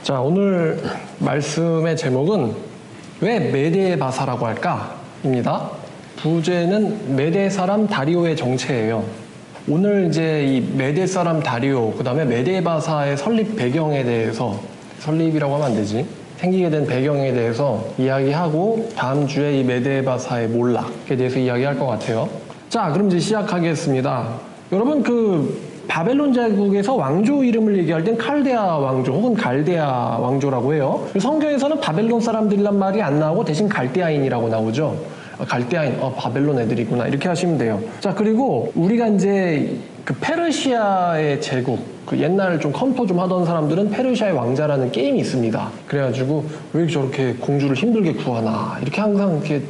자, 오늘 말씀의 제목은 왜 메데바사라고 할까? 입니다. 부제는 메데 사람 다리오의 정체예요. 오늘 이제 이 메데 사람 다리오, 그 다음에 메데바사의 설립 배경에 대해서, 설립이라고 하면 안 되지, 생기게 된 배경에 대해서 이야기하고 다음 주에 이 메데바사의 몰락에 대해서 이야기할 것 같아요. 자, 그럼 이제 시작하겠습니다. 여러분, 바벨론 제국에서 왕조 이름을 얘기할 땐 칼데아 왕조 혹은 갈데아 왕조라고 해요. 성경에서는 바벨론 사람들이란 말이 안 나오고 대신 갈데아인이라고 나오죠. 갈데아인, 바벨론 애들이구나, 이렇게 하시면 돼요. 자, 그리고 우리가 이제 페르시아의 제국, 옛날 좀 컴퓨터 좀 하던 사람들은 페르시아의 왕자라는 게임이 있습니다. 그래가지고 왜 저렇게 공주를 힘들게 구하나, 이렇게 항상 이렇게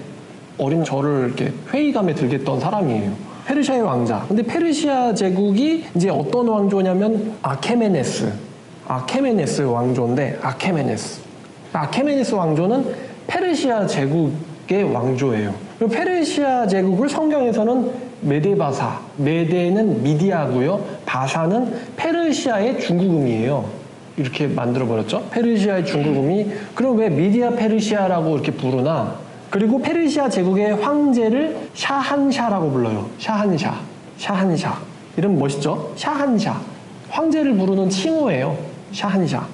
어린 저를 이렇게 회의감에 들게 했던 사람이에요. 페르시아의 왕자. 근데 페르시아 제국이 이제 어떤 왕조냐면 아케메네스 왕조인데, 아케메네스 왕조는 페르시아 제국의 왕조예요. 그리고 페르시아 제국을 성경에서는 메데바사, 메데는 미디아고요, 바사는 페르시아의 중국음이에요. 이렇게 만들어버렸죠. 페르시아의 중국음이. 그럼 왜 미디아 페르시아라고 이렇게 부르나? 그리고 페르시아 제국의 황제를 샤한샤라고 불러요. 샤한샤. 이름 멋있죠? 샤한샤. 황제를 부르는 칭호예요. 샤한샤.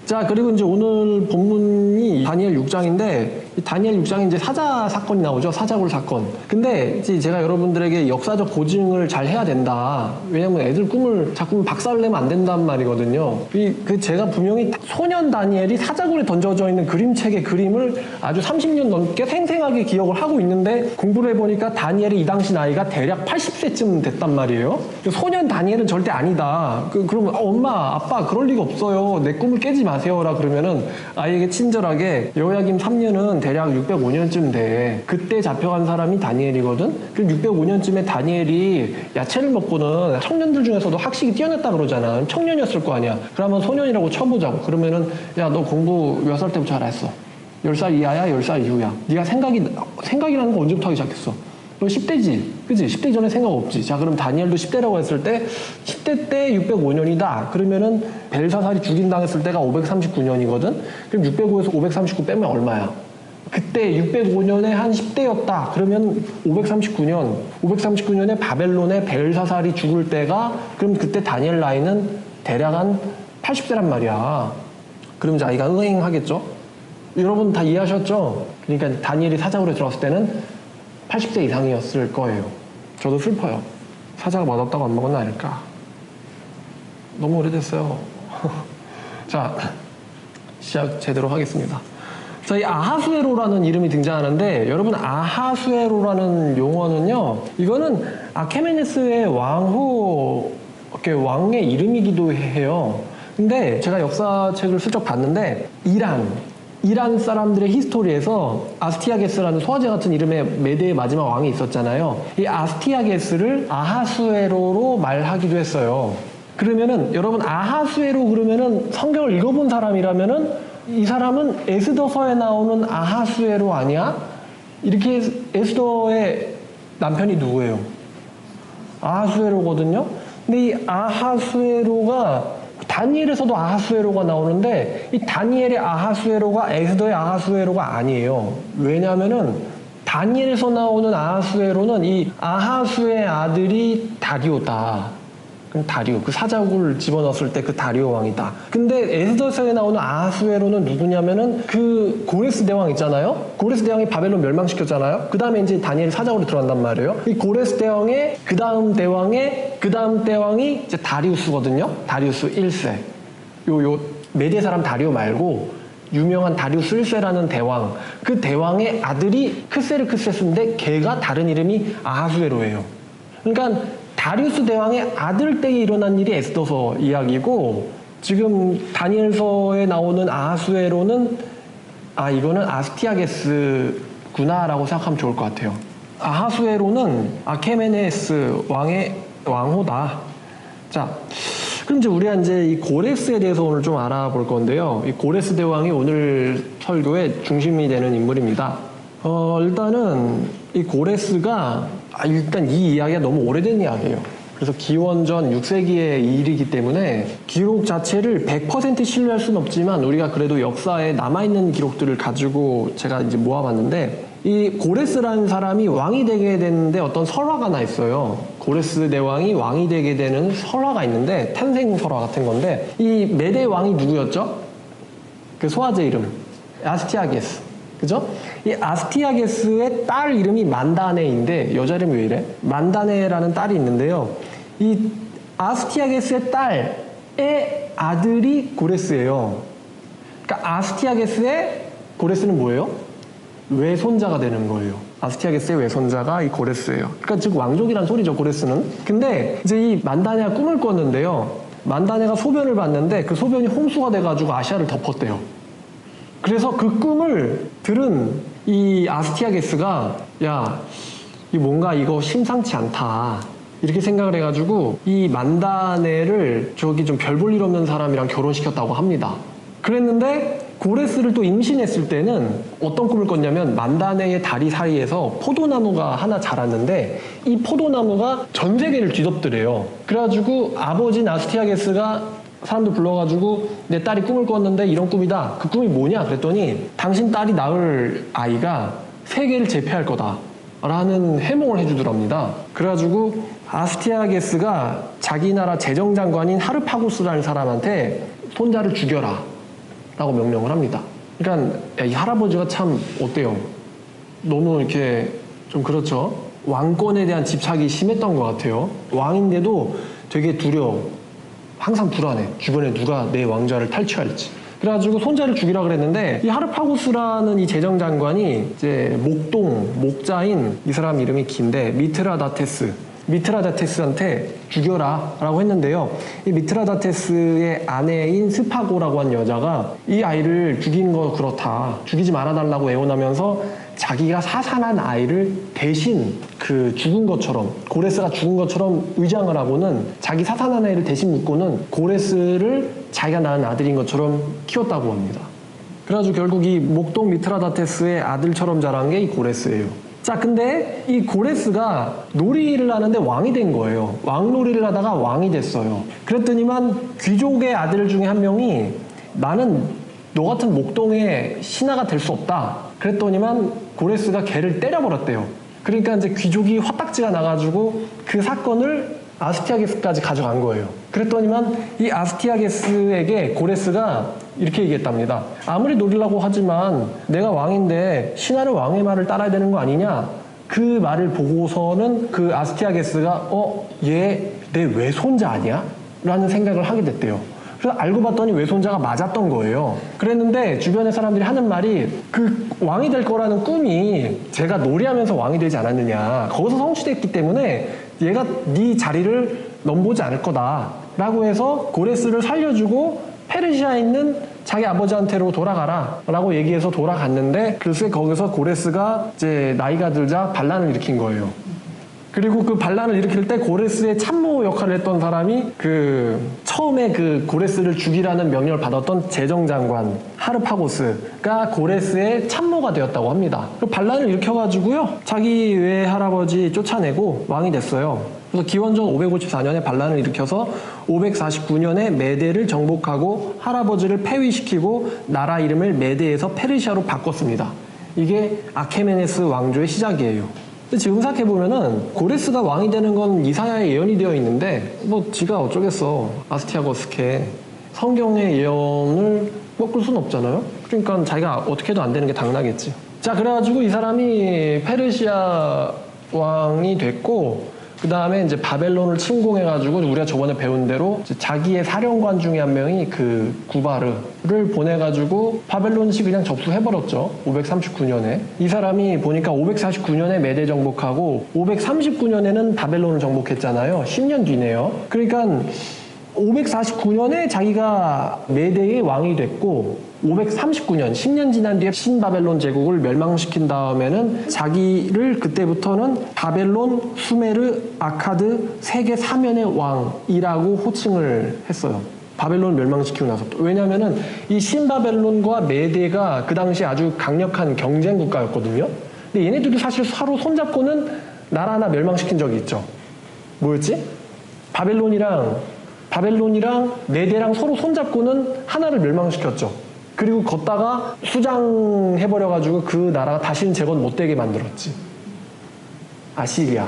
자, 그리고 이제 오늘 본문이 다니엘 6장인데, 이 다니엘 6장에 이제 사자 사건이 나오죠. 사자굴 사건. 근데 이제 제가 여러분들에게 역사적 고증을 잘 해야 된다. 왜냐면 애들 꿈을 자꾸 박살을 내면 안 된단 말이거든요. 제가 분명히 소년 다니엘이 사자굴에 던져져 있는 그림책의 그림을 아주 30년 넘게 생생하게 기억을 하고 있는데, 공부를 해보니까 다니엘이 이 당시 나이가 대략 80세쯤 됐단 말이에요. 소년 다니엘은 절대 아니다. 그러면 엄마, 아빠, 그럴 리가 없어요. 내 꿈을 깨지 마세요라 그러면은 아이에게 친절하게 여호야김 3년은 대략 605년쯤 돼. 그때 잡혀간 사람이 다니엘이거든. 그 605년쯤에 다니엘이 야채를 먹고는 청년들 중에서도 학식이 뛰어났다 그러잖아. 청년이었을 거 아니야. 그러면 소년이라고 쳐보자고. 그러면은 야, 너 공부 몇 살 때부터 잘했어? 10살 이하야? 10살 이후야? 네가 생각이라는 거 언제부터 하기 시작했어? 너 10대지? 그치? 10대 전에 생각 없지? 자, 그럼 다니엘도 10대라고 했을 때 10대 때 605년이다. 그러면은 벨사살이 죽임당했을 때가 539년이거든? 그럼 605에서 539 빼면 얼마야? 그때 605년에 한 10대였다. 그러면 539년에 바벨론의 벨사살이 죽을 때가, 그럼 그때 다니엘 나이는 대략 한 80세란 말이야. 그럼 이제 아이가 응행하겠죠? 여러분 다 이해하셨죠? 그러니까 다니엘이 사자굴에 들어갔을 때는 80세 이상이었을 거예요. 저도 슬퍼요. 사자가 맛없다고 안 먹었나 아닐까. 너무 오래됐어요. 자, 시작 제대로 하겠습니다. 자, 이 아하수에로라는 이름이 등장하는데, 여러분 아하수에로라는 용어는요, 이거는 아케메네스의 왕의 이름이기도 해요. 근데 제가 역사책을 슬쩍 봤는데, 이란 사람들의 히스토리에서 아스티아게스라는 소화제 같은 이름의 메데의 마지막 왕이 있었잖아요. 이 아스티아게스를 아하수에로로 말하기도 했어요. 그러면은 여러분 아하수에로 그러면은 성경을 읽어본 사람이라면은 이 사람은 에스더서에 나오는 아하수에로 아니야? 이렇게 에스더의 남편이 누구예요? 아하수에로거든요. 근데 이 아하수에로가 다니엘에서도 아하수에로가 나오는데, 이 다니엘의 아하수에로가 에스더의 아하수에로가 아니에요. 왜냐하면은 다니엘에서 나오는 아하수에로는 이 아하수의 아들이 다리오다. 그럼 다리오, 그 사자굴을 집어넣었을 때 그 다리오 왕이다. 근데 에스더서에 나오는 아하수에로는 누구냐면은 그 고레스 대왕 있잖아요. 고레스 대왕이 바벨론 멸망시켰잖아요. 그 다음에 이제 다니엘이 사자굴에 들어간단 말이에요. 이 고레스 대왕의 그 다음 대왕이 이제 다리우스거든요. 다리우스 1세. 요 메데 사람 다리오 말고 유명한 다리우스 1세라는 대왕. 그 대왕의 아들이 크세르크세스인데 걔가 다른 이름이 아하수에로예요. 그러니까 다리우스 대왕의 아들 때에 일어난 일이 에스더서 이야기고, 지금 다니엘서에 나오는 아하수에로는 이거는 아스티아게스구나 라고 생각하면 좋을 것 같아요. 아하수에로는 아케메네스 왕의 왕호다. 자, 그럼 이제 우리가 이제 이 고레스에 대해서 오늘 좀 알아볼 건데요. 이 고레스 대왕이 오늘 설교의 중심이 되는 인물입니다. 일단은 이 고레스가 일단 이 이야기가 너무 오래된 이야기예요. 그래서 기원전 6세기의 일이기 때문에 기록 자체를 100% 신뢰할 수는 없지만 우리가 그래도 역사에 남아있는 기록들을 가지고 제가 이제 모아봤는데, 이 고레스라는 사람이 왕이 되게 되는데 어떤 설화가 하나 있어요. 고레스 대왕이 왕이 되게 되는 설화가 있는데, 탄생 설화 같은 건데, 이 메대 왕이 누구였죠? 그 소화제 이름 아스티아게스, 그죠? 이 아스티아게스의 딸 이름이 만다네인데, 여자 이름이 왜 이래? 만다네라는 딸이 있는데요, 이 아스티아게스의 딸의 아들이 고레스예요. 그러니까 아스티아게스의 고레스는 뭐예요? 외손자가 되는 거예요. 아스티아게스의 외손자가 이 고레스예요. 그러니까 즉 왕족이란 소리죠, 고레스는. 근데 이제 이 만다네가 꿈을 꿨는데요, 만다네가 소변을 봤는데 그 소변이 홍수가 돼가지고 아시아를 덮었대요. 그래서 그 꿈을 들은 이 아스티아게스가, 야, 이 뭔가 이거 심상치 않다, 이렇게 생각을 해가지고 이 만다네를 저기 좀 별 볼 일 없는 사람이랑 결혼시켰다고 합니다. 그랬는데 고레스를 또 임신했을 때는 어떤 꿈을 꿨냐면, 만다네의 다리 사이에서 포도나무가 하나 자랐는데 이 포도나무가 전 세계를 뒤덮더래요. 그래가지고 아버지 아스티아게스가 사람들 불러가지고 내 딸이 꿈을 꿨는데 이런 꿈이다. 그 꿈이 뭐냐? 그랬더니 당신 딸이 낳을 아이가 세계를 제패할 거다 라는 해몽을 해주더랍니다. 그래가지고 아스티아게스가 자기 나라 재정장관인 하르파고스라는 사람한테 손자를 죽여라 라고 명령을 합니다. 그러니까 야, 이 할아버지가 참 어때요? 너무 이렇게 좀 그렇죠? 왕권에 대한 집착이 심했던 것 같아요. 왕인데도 되게 두려워. 항상 불안해. 주변에 누가 내 왕좌를 탈취할지. 그래가지고 손자를 죽이라 그랬는데, 이 하르파고스라는 이 재정장관이 이제 목자인 이 사람 이름이 긴데 미트라다테스한테 죽여라 라고 했는데요, 이 미트라다테스의 아내인 스파고라고 한 여자가 이 아이를 죽이는 거 그렇다, 죽이지 말아달라고 애원하면서 자기가 사산한 아이를 대신 그 죽은 것처럼, 고레스가 죽은 것처럼 의장을 하고는, 자기 사산한 아이를 대신 묻고는 고레스를 자기가 낳은 아들인 것처럼 키웠다고 합니다. 그래가지고 결국 이 목동 미트라다테스의 아들처럼 자란 게 이 고레스예요. 자, 근데 이 고레스가 놀이를 하는데 왕이 된 거예요. 왕놀이를 하다가 왕이 됐어요. 그랬더니만 귀족의 아들 중에 한 명이, 나는 너 같은 목동의 신하가 될 수 없다. 그랬더니만 고레스가 걔를 때려버렸대요. 그러니까 이제 귀족이 화딱지가 나가지고 그 사건을 아스티아게스까지 가져간 거예요. 그랬더니만 이 아스티아게스에게 고레스가 이렇게 얘기했답니다. 아무리 노리려고 하지만 내가 왕인데 신하는 왕의 말을 따라야 되는 거 아니냐? 그 말을 보고서는 그 아스티아게스가 얘 내 외손자 아니야? 라는 생각을 하게 됐대요. 그래서 알고 봤더니 외손자가 맞았던 거예요. 그랬는데 주변의 사람들이 하는 말이, 그 왕이 될 거라는 꿈이 제가 놀이하면서 왕이 되지 않았느냐, 거기서 성취됐기 때문에 얘가 네 자리를 넘보지 않을 거다 라고 해서 고레스를 살려주고 페르시아에 있는 자기 아버지한테로 돌아가라 라고 얘기해서 돌아갔는데, 글쎄 거기서 고레스가 이제 나이가 들자 반란을 일으킨 거예요. 그리고 그 반란을 일으킬 때 고레스의 참모 역할을 했던 사람이 처음에 그 고레스를 죽이라는 명령을 받았던 재정장관 하르파고스가 고레스의 참모가 되었다고 합니다. 그 반란을 일으켜가지고요, 자기 외할아버지 쫓아내고 왕이 됐어요. 그래서 기원전 554년에 반란을 일으켜서 549년에 메대를 정복하고 할아버지를 폐위시키고 나라 이름을 메대에서 페르시아로 바꿨습니다. 이게 아케메네스 왕조의 시작이에요. 근데 지금 생각해보면은 고레스가 왕이 되는 건 이사야에 예언이 되어 있는데 뭐 지가 어쩌겠어. 아스티아거스케 성경의 예언을 꺾을 수는 없잖아요. 그러니까 자기가 어떻게 해도 안 되는 게 당나겠지. 자, 그래가지고 이 사람이 페르시아 왕이 됐고, 그 다음에 이제 바벨론을 침공해가지고 우리가 저번에 배운 대로 자기의 사령관 중에 한 명이 그 구바르를 보내가지고 바벨론시 그냥 접수해버렸죠. 539년에. 이 사람이 보니까 549년에 메대 정복하고 539년에는 바벨론을 정복했잖아요. 10년 뒤네요. 그러니까 549년에 자기가 메대의 왕이 됐고, 539년, 10년 지난 뒤에 신바벨론 제국을 멸망시킨 다음에는 자기를 그때부터는 바벨론, 수메르, 아카드 세계 3연의 왕이라고 호칭을 했어요. 바벨론을 멸망시키고 나서. 왜냐면은 이 신바벨론과 메대가 그 당시 아주 강력한 경쟁 국가였거든요. 근데 얘네들도 사실 서로 손잡고는 나라 하나 멸망시킨 적이 있죠. 뭐였지? 바벨론이랑 메대랑 서로 손잡고는 하나를 멸망시켰죠. 그리고 걷다가 수장해버려가지고 그 나라가 다시는 재건 못되게 만들었지. 아시리아.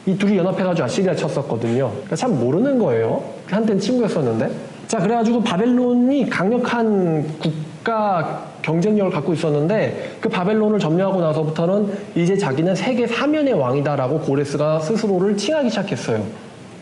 이 둘이 연합해가지고 아시리아 쳤었거든요. 그러니까 참 모르는 거예요. 한때는 친구였었는데. 자, 그래가지고 바벨론이 강력한 국가 경쟁력을 갖고 있었는데 그 바벨론을 점령하고 나서부터는 이제 자기는 세계 사면의 왕이다라고 고레스가 스스로를 칭하기 시작했어요.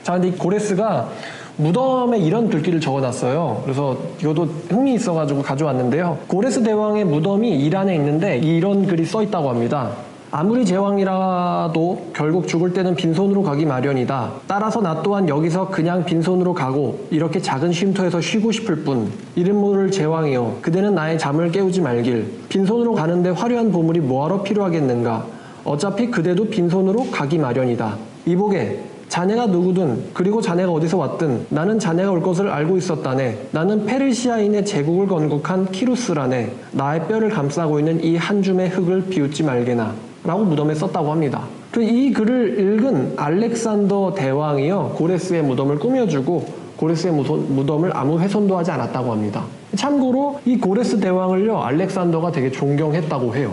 자, 근데 이 고레스가 무덤에 이런 글귀를 적어놨어요. 그래서 이것도 흥미 있어가지고 가져왔는데요. 고레스 대왕의 무덤이 이란에 있는데 이런 글이 써있다고 합니다. 아무리 제왕이라도 결국 죽을 때는 빈손으로 가기 마련이다. 따라서 나 또한 여기서 그냥 빈손으로 가고 이렇게 작은 쉼터에서 쉬고 싶을 뿐. 이름 모를 제왕이여, 그대는 나의 잠을 깨우지 말길. 빈손으로 가는데 화려한 보물이 뭐하러 필요하겠는가. 어차피 그대도 빈손으로 가기 마련이다. 이보게, 자네가 누구든 그리고 자네가 어디서 왔든 나는 자네가 올 것을 알고 있었다네. 나는 페르시아인의 제국을 건국한 키루스라네. 나의 뼈를 감싸고 있는 이 한 줌의 흙을 비웃지 말게나. 라고 무덤에 썼다고 합니다. 이 글을 읽은 알렉산더 대왕이요, 고레스의 무덤을 꾸며주고 고레스의 무덤을 아무 훼손도 하지 않았다고 합니다. 참고로 이 고레스 대왕을요, 알렉산더가 되게 존경했다고 해요.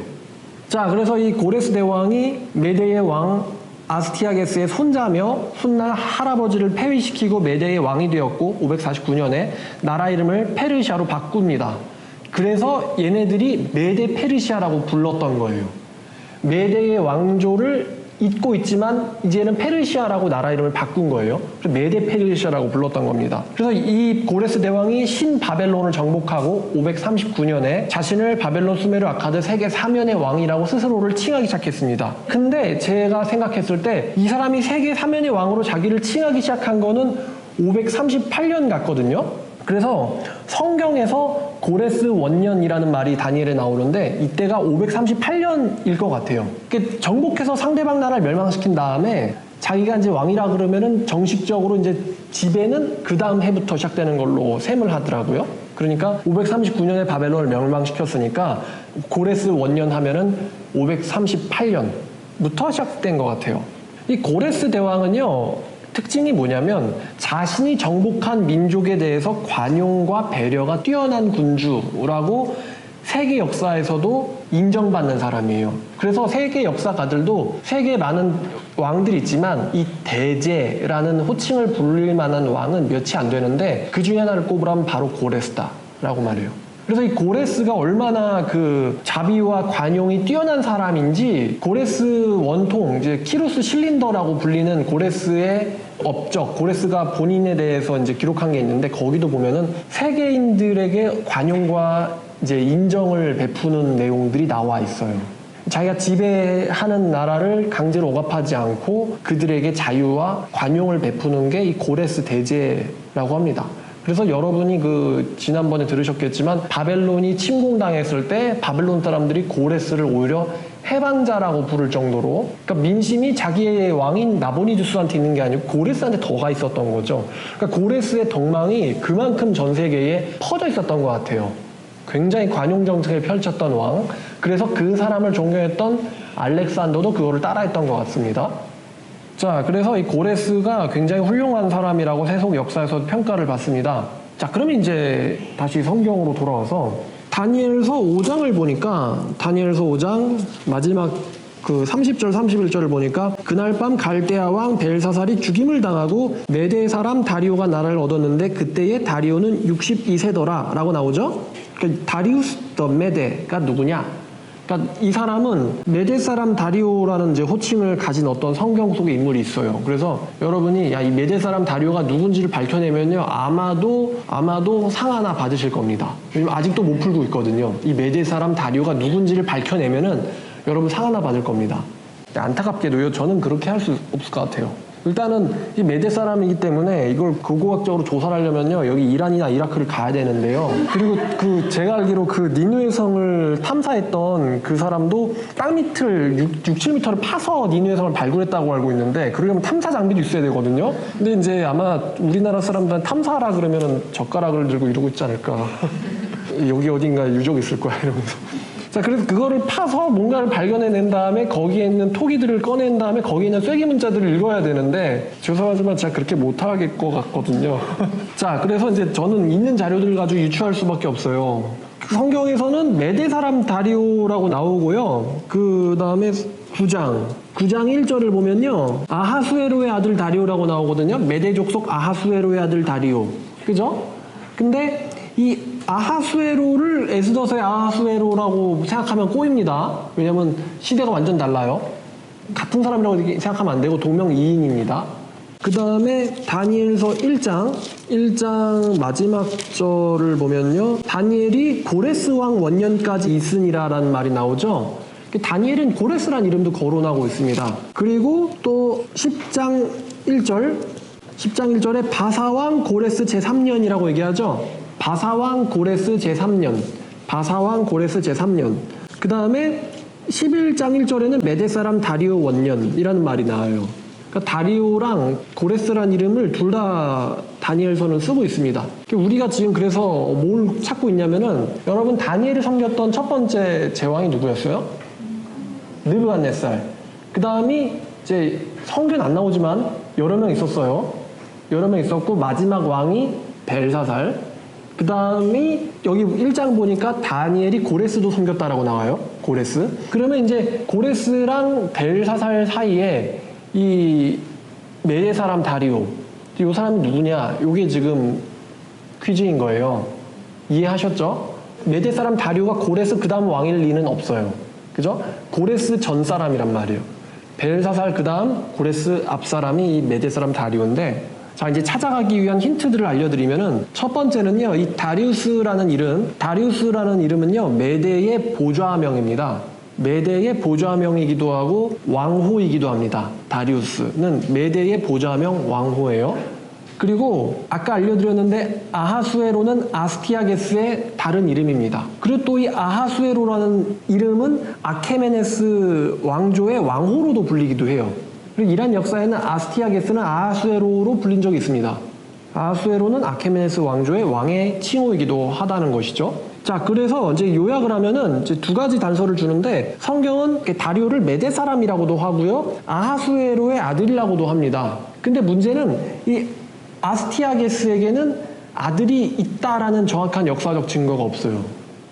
자, 그래서 이 고레스 대왕이 메대의 왕 아스티아게스의 손자며 훗날 할아버지를 폐위시키고 메대의 왕이 되었고 549년에 나라 이름을 페르시아로 바꿉니다. 그래서 얘네들이 메대 페르시아라고 불렀던 거예요. 메대의 왕조를 잇고 있지만 이제는 페르시아라고 나라 이름을 바꾼 거예요. 그래서 메대 페르시아라고 불렀던 겁니다. 그래서 이 고레스 대왕이 신바벨론을 정복하고 539년에 자신을 바벨론, 수메르, 아카드 세계 사면의 왕이라고 스스로를 칭하기 시작했습니다. 근데 제가 생각했을 때 이 사람이 세계 사면의 왕으로 자기를 칭하기 시작한 거는 538년 같거든요. 그래서 성경에서 고레스 원년이라는 말이 다니엘에 나오는데 이때가 538년일 것 같아요. 정복해서 상대방 나라를 멸망시킨 다음에 자기가 이제 왕이라 그러면은 정식적으로 이제 지배는 그 다음 해부터 시작되는 걸로 셈을 하더라고요. 그러니까 539년에 바벨론을 멸망시켰으니까 고레스 원년 하면은 538년부터 시작된 것 같아요. 이 고레스 대왕은요, 특징이 뭐냐면 자신이 정복한 민족에 대해서 관용과 배려가 뛰어난 군주라고 세계 역사에서도 인정받는 사람이에요. 그래서 세계 역사가들도 세계에 많은 왕들이 있지만 이 대제라는 호칭을 부를 만한 왕은 몇이 안 되는데 그 중에 하나를 꼽으라면 바로 고레스다라고 말해요. 그래서 이 고레스가 얼마나 그 자비와 관용이 뛰어난 사람인지 고레스 원통, 이제 키루스 실린더라고 불리는 고레스의 업적, 고레스가 본인에 대해서 이제 기록한 게 있는데 거기도 보면은 세계인들에게 관용과 이제 인정을 베푸는 내용들이 나와 있어요. 자기가 지배하는 나라를 강제로 억압하지 않고 그들에게 자유와 관용을 베푸는 게 이 고레스 대제라고 합니다. 그래서 여러분이 그 지난번에 들으셨겠지만 바벨론이 침공당했을 때 바벨론 사람들이 고레스를 오히려 해방자라고 부를 정도로, 그러니까 민심이 자기의 왕인 나보니두스한테 있는 게 아니고 고레스한테 더 가 있었던 거죠. 그러니까 고레스의 덕망이 그만큼 전 세계에 퍼져 있었던 것 같아요. 굉장히 관용 정책을 펼쳤던 왕. 그래서 그 사람을 존경했던 알렉산더도 그거를 따라했던 것 같습니다. 자, 그래서 이 고레스가 굉장히 훌륭한 사람이라고 세속 역사에서 평가를 받습니다. 자, 그러면 이제 다시 성경으로 돌아와서 다니엘서 5장을 보니까 다니엘서 5장 마지막 그 30절 31절을 보니까 그날 밤 갈대아 왕 벨사살이 죽임을 당하고 메대 사람 다리오가 나라를 얻었는데 그때의 다리오는 62세더라 라고 나오죠. 그러니까 다리우스 더 메데가 누구냐? 그러니까 이 사람은 메대 사람 다리오라는 이제 호칭을 가진 어떤 성경 속의 인물이 있어요. 그래서 여러분이 이 메대 사람 다리오가 누군지를 밝혀내면요, 아마도 상 하나 받으실 겁니다. 왜냐면 아직도 못 풀고 있거든요. 이 메대 사람 다리오가 누군지를 밝혀내면은 여러분 상 하나 받을 겁니다. 안타깝게도요, 저는 그렇게 할 수 없을 것 같아요. 일단은 이 메대 사람이기 때문에 이걸 고고학적으로 조사를 하려면요, 여기 이란이나 이라크를 가야 되는데요. 그리고 그 제가 알기로 그 니누의 성을 탐사했던 그 사람도 땅 밑을 7m를 파서 니누의 성을 발굴했다고 알고 있는데, 그러려면 탐사 장비도 있어야 되거든요. 근데 이제 아마 우리나라 사람들은 탐사하라 그러면은 젓가락을 들고 이러고 있지 않을까. 여기 어딘가 유적 있을 거야 이러면서. 자, 그래서 그거를 파서 뭔가를 발견해낸 다음에 거기에 있는 토기들을 꺼낸 다음에 거기에 있는 쐐기 문자들을 읽어야 되는데 죄송하지만 제가 그렇게 못할 것 같거든요. 자, 그래서 이제 저는 있는 자료들을 가지고 유추할 수밖에 없어요. 성경에서는 메대 사람 다리오라고 나오고요. 그 다음에 9장 1절을 보면요. 아하수에로의 아들 다리오라고 나오거든요. 메대 족속 아하수에로의 아들 다리오. 그죠? 근데 이 아하수에로를 에스더서의 아하수에로라고 생각하면 꼬입니다. 왜냐면 시대가 완전 달라요. 같은 사람이라고 생각하면 안 되고 동명이인입니다. 그 다음에 다니엘서 1장 마지막 절을 보면요. 다니엘이 고레스 왕 원년까지 있으니라라는 말이 나오죠. 다니엘은 고레스란 이름도 거론하고 있습니다. 그리고 또 10장 1절에 바사왕 고레스 제3년이라고 얘기하죠. 바사왕 고레스 제3년. 그 다음에 11장 1절에는 메대 사람 다리오 원년이라는 말이 나와요. 그러니까 다리오랑 고레스란 이름을 둘 다 다니엘서는 쓰고 있습니다. 우리가 지금 그래서 뭘 찾고 있냐면은 여러분 다니엘이 섬겼던 첫 번째 제왕이 누구였어요? 느부갓네살. 그 다음이 이제 성경은 안 나오지만 여러 명 있었어요. 여러 명 있었고 마지막 왕이 벨사살. 그 다음이 여기 1장 보니까 다니엘이 고레스도 섬겼다라고 나와요. 고레스. 그러면 이제 고레스랑 벨사살 사이에 이 메대 사람 다리오, 이 사람이 누구냐? 이게 지금 퀴즈인 거예요. 이해하셨죠? 메대 사람 다리오가 고레스 그 다음 왕일 리는 없어요. 그죠? 고레스 전 사람이란 말이에요. 벨사살 그 다음 고레스 앞 사람이 이 메대 사람 다리오인데, 자, 이제 찾아가기 위한 힌트들을 알려드리면은 첫 번째는요, 이 다리우스라는 이름은요, 메대의 보좌명입니다. 메대의 보좌명이기도 하고 왕호이기도 합니다. 다리우스는 메대의 보좌명 왕호예요. 그리고 아까 알려드렸는데 아하수에로는 아스티아게스의 다른 이름입니다. 그리고 또 이 아하수에로라는 이름은 아케메네스 왕조의 왕호로도 불리기도 해요. 그리고 이란 역사에는 아스티아게스는 아하수에로로 불린 적이 있습니다. 아하수에로는 아케메네스 왕조의 왕의 칭호이기도 하다는 것이죠. 자, 그래서 이제 요약을 하면은 이제 두 가지 단서를 주는데 성경은 다리오를 메대 사람이라고도 하고요. 아하수에로의 아들이라고도 합니다. 근데 문제는 이 아스티아게스에게는 아들이 있다라는 정확한 역사적 증거가 없어요.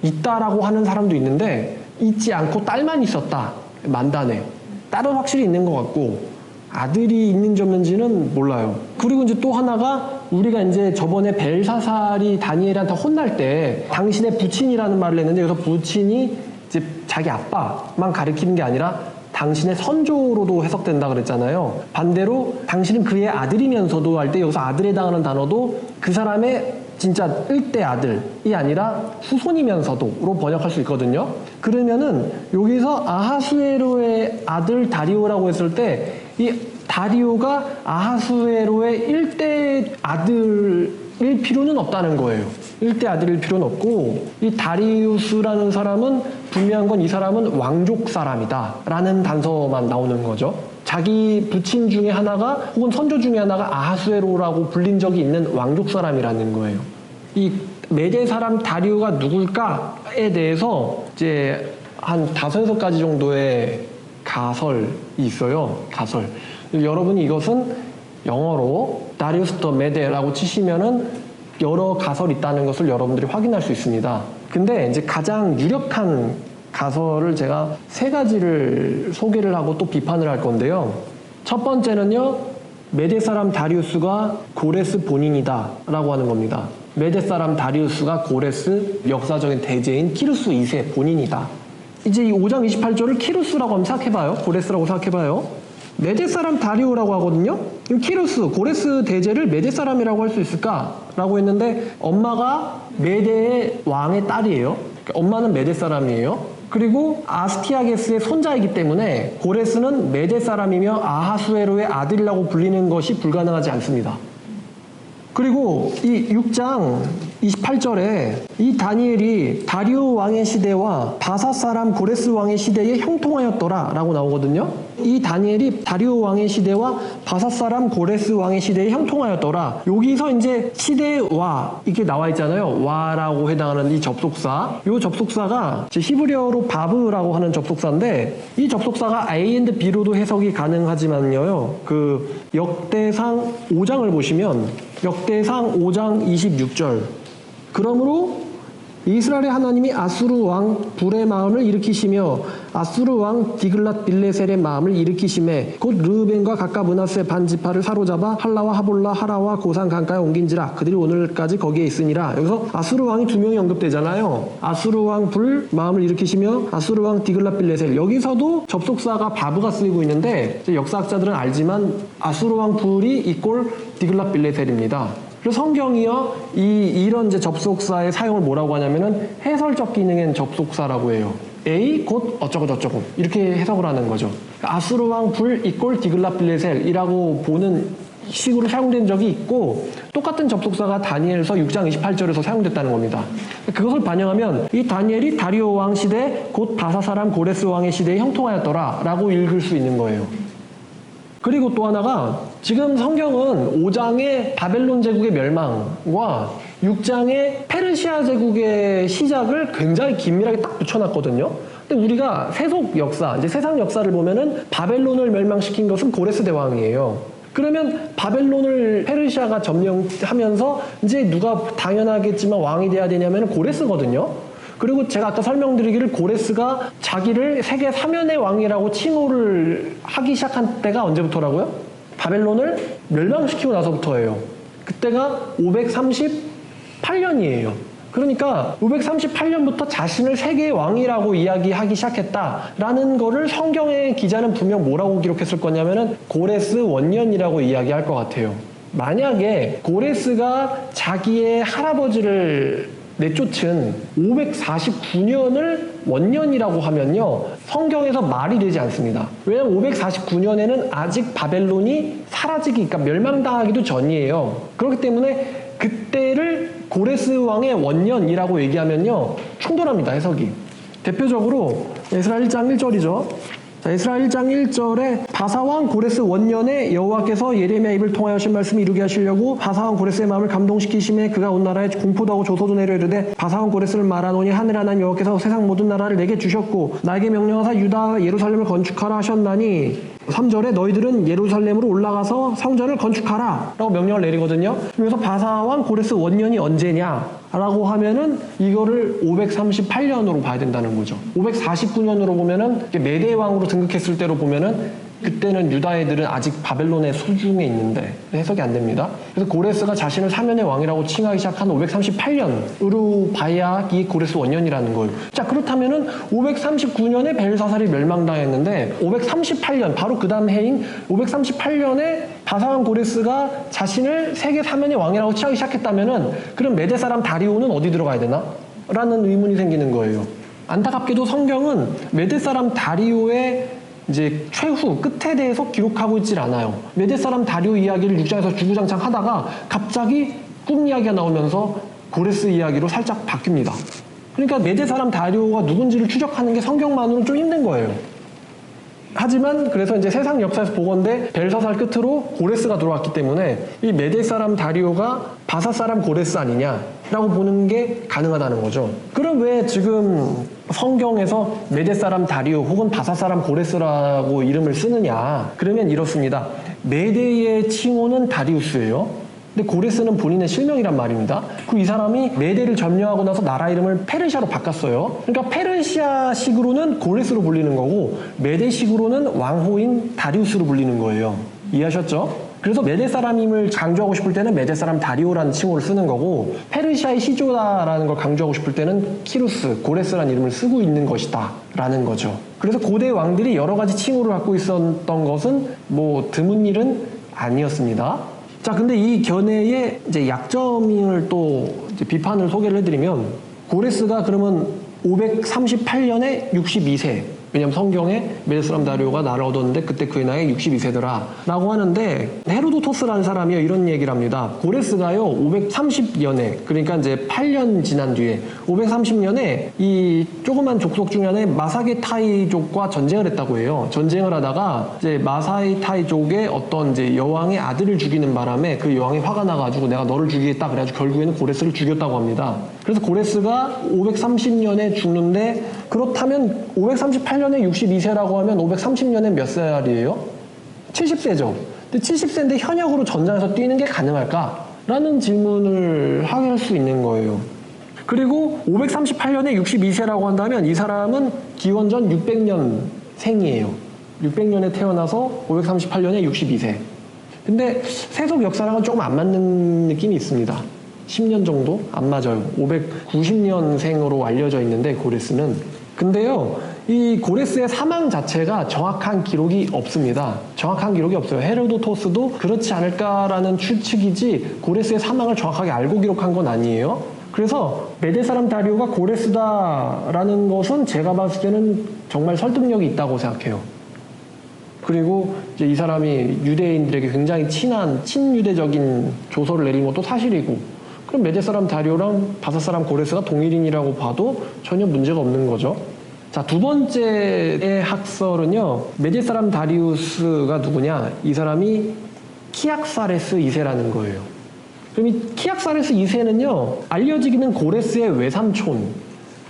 있다라고 하는 사람도 있는데 있지 않고 딸만 있었다. 만단에. 딸은 확실히 있는 것 같고 아들이 있는지 없는지는 몰라요. 그리고 이제 또 하나가 우리가 이제 저번에 벨사살이 다니엘한테 혼날 때 당신의 부친이라는 말을 했는데 여기서 부친이 이제 자기 아빠만 가리키는 게 아니라 당신의 선조로도 해석된다 그랬잖아요. 반대로 당신은 그의 아들이면서도 할 때 여기서 아들에 해당하는 단어도 그 사람의 진짜 1대 아들이 아니라 후손이면서도로 번역할 수 있거든요. 그러면은 여기서 아하수에로의 아들 다리오라고 했을 때 이 다리오가 아하수에로의 1대 아들일 필요는 없다는 거예요. 1대 아들일 필요는 없고 이 다리우스라는 사람은 분명한 건 이 사람은 왕족 사람이다 라는 단서만 나오는 거죠. 자기 부친 중에 하나가 혹은 선조 중에 하나가 아하수에로라고 불린 적이 있는 왕족 사람이라는 거예요. 이 메대 사람 다리오가 누굴까에 대해서 이제 한 5-6가지 정도의 가설이 있어요. 가설. 여러분이 이것은 영어로 다리우스 더 메데라고 치시면은 여러 가설이 있다는 것을 여러분들이 확인할 수 있습니다. 근데 이제 가장 유력한 가설을 제가 3가지를 소개를 하고 또 비판을 할 건데요. 첫 번째는요, 메대 사람 다리우스가 고레스 본인이다 라고 하는 겁니다. 메대 사람 다리우스가 고레스 역사적인 대제인 키루스 2세 본인이다. 이제 이 5장 28절을 키루스라고 한번 생각해봐요. 고레스라고 생각해봐요. 메대 사람 다리오라고 하거든요. 그럼 키루스, 고레스 대제를 메대 사람이라고 할 수 있을까라고 했는데 엄마가 메대의 왕의 딸이에요. 엄마는 메대 사람이에요. 그리고 아스티아게스의 손자이기 때문에 고레스는 메대 사람이며 아하수에로의 아들이라고 불리는 것이 불가능하지 않습니다. 그리고 이 6장 28절에 이 다니엘이 다리오 왕의 시대와 바사 사람 고레스 왕의 시대에 형통하였더라 라고 나오거든요. 이 다니엘이 다리오 왕의 시대와 바사 사람 고레스 왕의 시대에 형통하였더라. 여기서 이제 시대와 이렇게 나와 있잖아요. 와라고 해당하는 이 접속사. 이 접속사가 히브리어로 바브라고 하는 접속사인데, 이 접속사가 A&B로도 해석이 가능하지만요. 그 역대상 5장을 보시면 역대상 5장 26절. 그러므로 이스라엘의 하나님이 아수르 왕 불의 마음을 일으키시며 아수르 왕 디글랏 빌레셀의 마음을 일으키심에 곧 르우벤과 각각 므낫세 반지파를 사로잡아 할라와 하볼라 하라와 고산 강가에 옮긴지라 그들이 오늘까지 거기에 있으니라. 여기서 아수르 왕이 두 명이 언급되잖아요. 아수르 왕 불 마음을 일으키시며 아수르 왕 디글랏 빌레셀. 여기서도 접속사가 바브가 쓰이고 있는데 역사학자들은 알지만 아수르 왕 불이 이꼴 디글랏 빌레셀입니다. 그래서 성경이요, 이런 이제 접속사의 사용을 뭐라고 하냐면은 해설적 기능의 접속사라고 해요. A 곧 어쩌고저쩌고 이렇게 해석을 하는 거죠. 아수르 왕 불 이꼴 디글랏 빌레셀이라고 보는 식으로 사용된 적이 있고, 똑같은 접속사가 다니엘서 6장 28절에서 사용됐다는 겁니다. 그것을 반영하면 이 다니엘이 다리오 왕 시대 곧 바사 사람 고레스 왕의 시대에 형통하였더라 라고 읽을 수 있는 거예요. 그리고 또 하나가, 지금 성경은 5장의 바벨론 제국의 멸망과 6장의 페르시아 제국의 시작을 굉장히 긴밀하게 딱 붙여놨거든요. 근데 우리가 세속 역사, 이제 세상 역사를 보면은 바벨론을 멸망시킨 것은 고레스 대왕이에요. 그러면 바벨론을 페르시아가 점령하면서 이제 누가 당연하겠지만 왕이 돼야 되냐면 고레스거든요. 그리고 제가 아까 설명드리기를 고레스가 자기를 세계 3연의 왕이라고 칭호를 하기 시작한 때가 언제부터라고요? 바벨론을 멸망시키고 나서부터예요. 그때가 538년이에요. 그러니까 538년부터 자신을 세계의 왕이라고 이야기하기 시작했다라는 거를 성경의 기자는 분명 뭐라고 기록했을 거냐면은 고레스 원년이라고 이야기할 것 같아요. 만약에 고레스가 자기의 할아버지를 내쫓은 549년을 원년이라고 하면요, 성경에서 말이 되지 않습니다. 왜냐하면 549년에는 아직 바벨론이 사라지기, 그러니까 멸망당하기도 전이에요. 그렇기 때문에 그때를 고레스 왕의 원년이라고 얘기하면요, 충돌합니다, 해석이. 대표적으로 에스라 1장 1절이죠. 자, 에스라 1장 1절에 바사왕 고레스 원년에 여호와께서 예레미야 입을 통하여 하신 말씀을 이루게 하시려고 바사왕 고레스의 마음을 감동시키심에 그가 온 나라에 공포도 하고 조소도 내려 이르되 바사왕 고레스를 말하노니 하늘 하나님 여호와께서 세상 모든 나라를 내게 주셨고 나에게 명령하사 유다와 예루살렘을 건축하라 하셨나니 3절에 너희들은 예루살렘으로 올라가서 성전을 건축하라 라고 명령을 내리거든요. 그래서 바사왕 고레스 원년이 언제냐 라고 하면은 이거를 538년으로 봐야 된다는 거죠. 549년으로 보면은 메대 왕으로 등극했을 때로 보면은 그때는 유다 애들은 아직 바벨론의 수중에 있는데 해석이 안 됩니다. 그래서 고레스가 자신을 사면의 왕이라고 칭하기 시작한 538년으로 봐야 이 고레스 원년이라는 거예요. 자, 그렇다면은 539년에 벨사살이 멸망당했는데 538년 바로 그 다음 해인 538년에 바사왕 고레스가 자신을 세계 사면의 왕이라고 칭하기 시작했다면은 그럼 메대 사람 다리오는 어디 들어가야 되나? 라는 의문이 생기는 거예요. 안타깝게도 성경은 메대 사람 다리오의 이제 최후 끝에 대해서 기록하고 있질 않아요. 메대 사람 다리오 이야기를 6장에서 주구장창 하다가 갑자기 꿈 이야기가 나오면서 고레스 이야기로 살짝 바뀝니다. 그러니까 메대 사람 다리오가 누군지를 추적하는 게 성경만으로는 좀 힘든 거예요. 하지만 그래서 이제 세상 역사에서 보건대 벨사살 끝으로 고레스가 들어왔기 때문에 이 메대 사람 다리오가 바사 사람 고레스 아니냐라고 보는 게 가능하다는 거죠. 그럼 왜 지금 성경에서 메대 사람 다리오 혹은 바사 사람 고레스라고 이름을 쓰느냐? 그러면 이렇습니다. 메대의 칭호는 다리우스예요. 근데 고레스는 본인의 실명이란 말입니다. 이 사람이 메대를 점령하고 나서 나라 이름을 페르시아로 바꿨어요. 그러니까 페르시아식으로는 고레스로 불리는 거고 메대식으로는 왕호인 다리우스로 불리는 거예요. 이해하셨죠? 그래서 메대 사람임을 강조하고 싶을 때는 메대 사람 다리오라는 칭호를 쓰는 거고 페르시아의 시조다라는 걸 강조하고 싶을 때는 키루스, 고레스라는 이름을 쓰고 있는 것이다 라는 거죠. 그래서 고대 왕들이 여러 가지 칭호를 갖고 있었던 것은 뭐 드문 일은 아니었습니다. 자, 근데 이 견해의 이제 약점을 또 이제 비판을 소개를 해드리면 고레스가 그러면 538년에 62세 왜냐면 성경에 메des 사람 다리오가 나를 얻었는데 그때 그의 나이 62세더라 라고 하는데, 헤로도토스라는 사람이요 이런 얘기를 합니다. 고레스가요 530년에, 그러니까 이제 8년 지난 뒤에 530년에 이 조그만 족속 중에 하나의 마사게 타이족과 전쟁을 했다고 해요. 전쟁을 하다가 이제 마사이 타이족의 어떤 이제 여왕의 아들을 죽이는 바람에 그 여왕이 화가 나가지고 내가 너를 죽이겠다 그래가지고 결국에는 고레스를 죽였다고 합니다. 그래서 고레스가 530년에 죽는데, 그렇다면 538년에 62세라고 하면 530년에 몇 살이에요? 70세죠. 근데 70세인데 현역으로 전장에서 뛰는 게 가능할까? 라는 질문을 하게 할 수 있는 거예요. 그리고 538년에 62세라고 한다면 이 사람은 기원전 600년 생이에요. 600년에 태어나서 538년에 62세. 근데 세속 역사랑은 조금 안 맞는 느낌이 있습니다. 10년 정도 안 맞아요. 590년생으로 알려져 있는데 고레스는. 근데요, 이 고레스의 사망 자체가 정확한 기록이 없습니다. 정확한 기록이 없어요. 헤로도토스도 그렇지 않을까라는 추측이지 고레스의 사망을 정확하게 알고 기록한 건 아니에요. 그래서 메데 사람 다리오가 고레스다라는 것은 제가 봤을 때는 정말 설득력이 있다고 생각해요. 그리고 이제 이 사람이 유대인들에게 굉장히 친유대적인 조서를 내린 것도 사실이고, 그럼 메데 사람 다리오랑 바사 사람 고레스가 동일인이라고 봐도 전혀 문제가 없는 거죠. 자, 두 번째의 학설은요, 메데 사람 다리우스가 누구냐? 이 사람이 키악사레스 2세라는 거예요. 그럼 이 키악사레스 2세는요, 알려지기는 고레스의 외삼촌,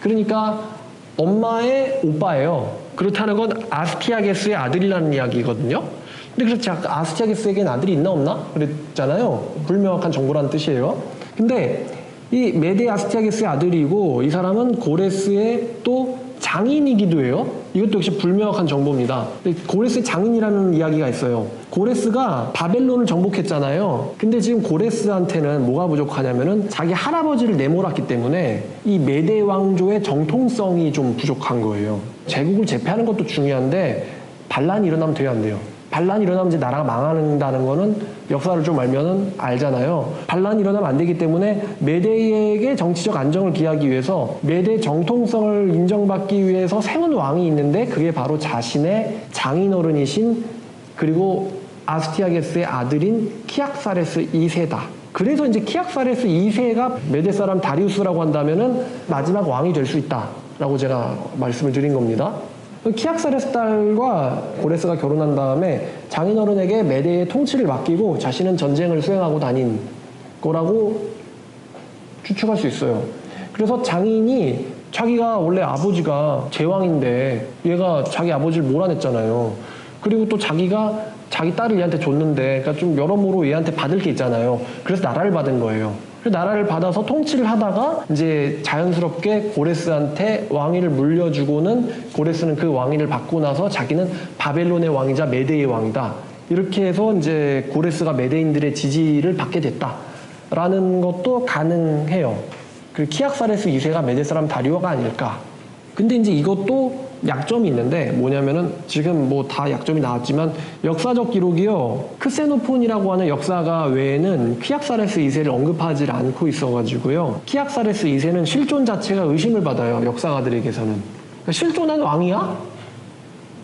그러니까 엄마의 오빠예요. 그렇다는 건 아스티아게스의 아들이라는 이야기거든요. 근데 그래서 아스티아게스에겐 아들이 있나 없나? 그랬잖아요. 불명확한 정보라는 뜻이에요. 근데 이 메데 아스티아게스의 아들이고, 이 사람은 고레스의 또 장인이기도 해요. 이것도 역시 불명확한 정보입니다. 고레스의 장인이라는 이야기가 있어요. 고레스가 바벨론을 정복했잖아요. 근데 지금 고레스한테는 뭐가 부족하냐면은 자기 할아버지를 내몰았기 때문에 이 메데 왕조의 정통성이 좀 부족한 거예요. 제국을 제패하는 것도 중요한데 반란이 일어나면 돼요, 안 돼요? 반란이 일어나면 이제 나라가 망한다는 거는 역사를 좀 알면은 알잖아요. 반란이 일어나면 안 되기 때문에 메데에게 정치적 안정을 기하기 위해서 메데 정통성을 인정받기 위해서 세운 왕이 있는데, 그게 바로 자신의 장인어른이신 그리고 아스티아게스의 아들인 키악사레스 2세다. 그래서 이제 키악사레스 2세가 메데 사람 다리우스라고 한다면은 마지막 왕이 될 수 있다라고 제가 말씀을 드린 겁니다. 키악사레스 딸과 고레스가 결혼한 다음에 장인어른에게 메데의 통치를 맡기고 자신은 전쟁을 수행하고 다닌 거라고 추측할 수 있어요. 그래서 장인이 자기가 원래 아버지가 제왕인데 얘가 자기 아버지를 몰아냈잖아요. 그리고 또 자기가 자기 딸을 얘한테 줬는데, 그러니까 좀 여러모로 얘한테 받을 게 있잖아요. 그래서 나라를 받은 거예요. 나라를 받아서 통치를 하다가 이제 자연스럽게 고레스한테 왕위를 물려주고는, 고레스는 그 왕위를 받고 나서 자기는 바벨론의 왕이자 메데의 왕이다, 이렇게 해서 이제 고레스가 메데인들의 지지를 받게 됐다라는 것도 가능해요. 그 키악사레스 2세가 메데 사람 다리오가 아닐까. 근데 이제 이것도 약점이 있는데 뭐냐면은, 지금 뭐 다 약점이 나왔지만 역사적 기록이요, 크세노폰이라고 하는 역사가 외에는 키악사레스 2세를 언급하지 않고 있어가지고요, 키악사레스 2세는 실존 자체가 의심을 받아요, 역사가들에게서는. 그러니까 실존한 왕이야?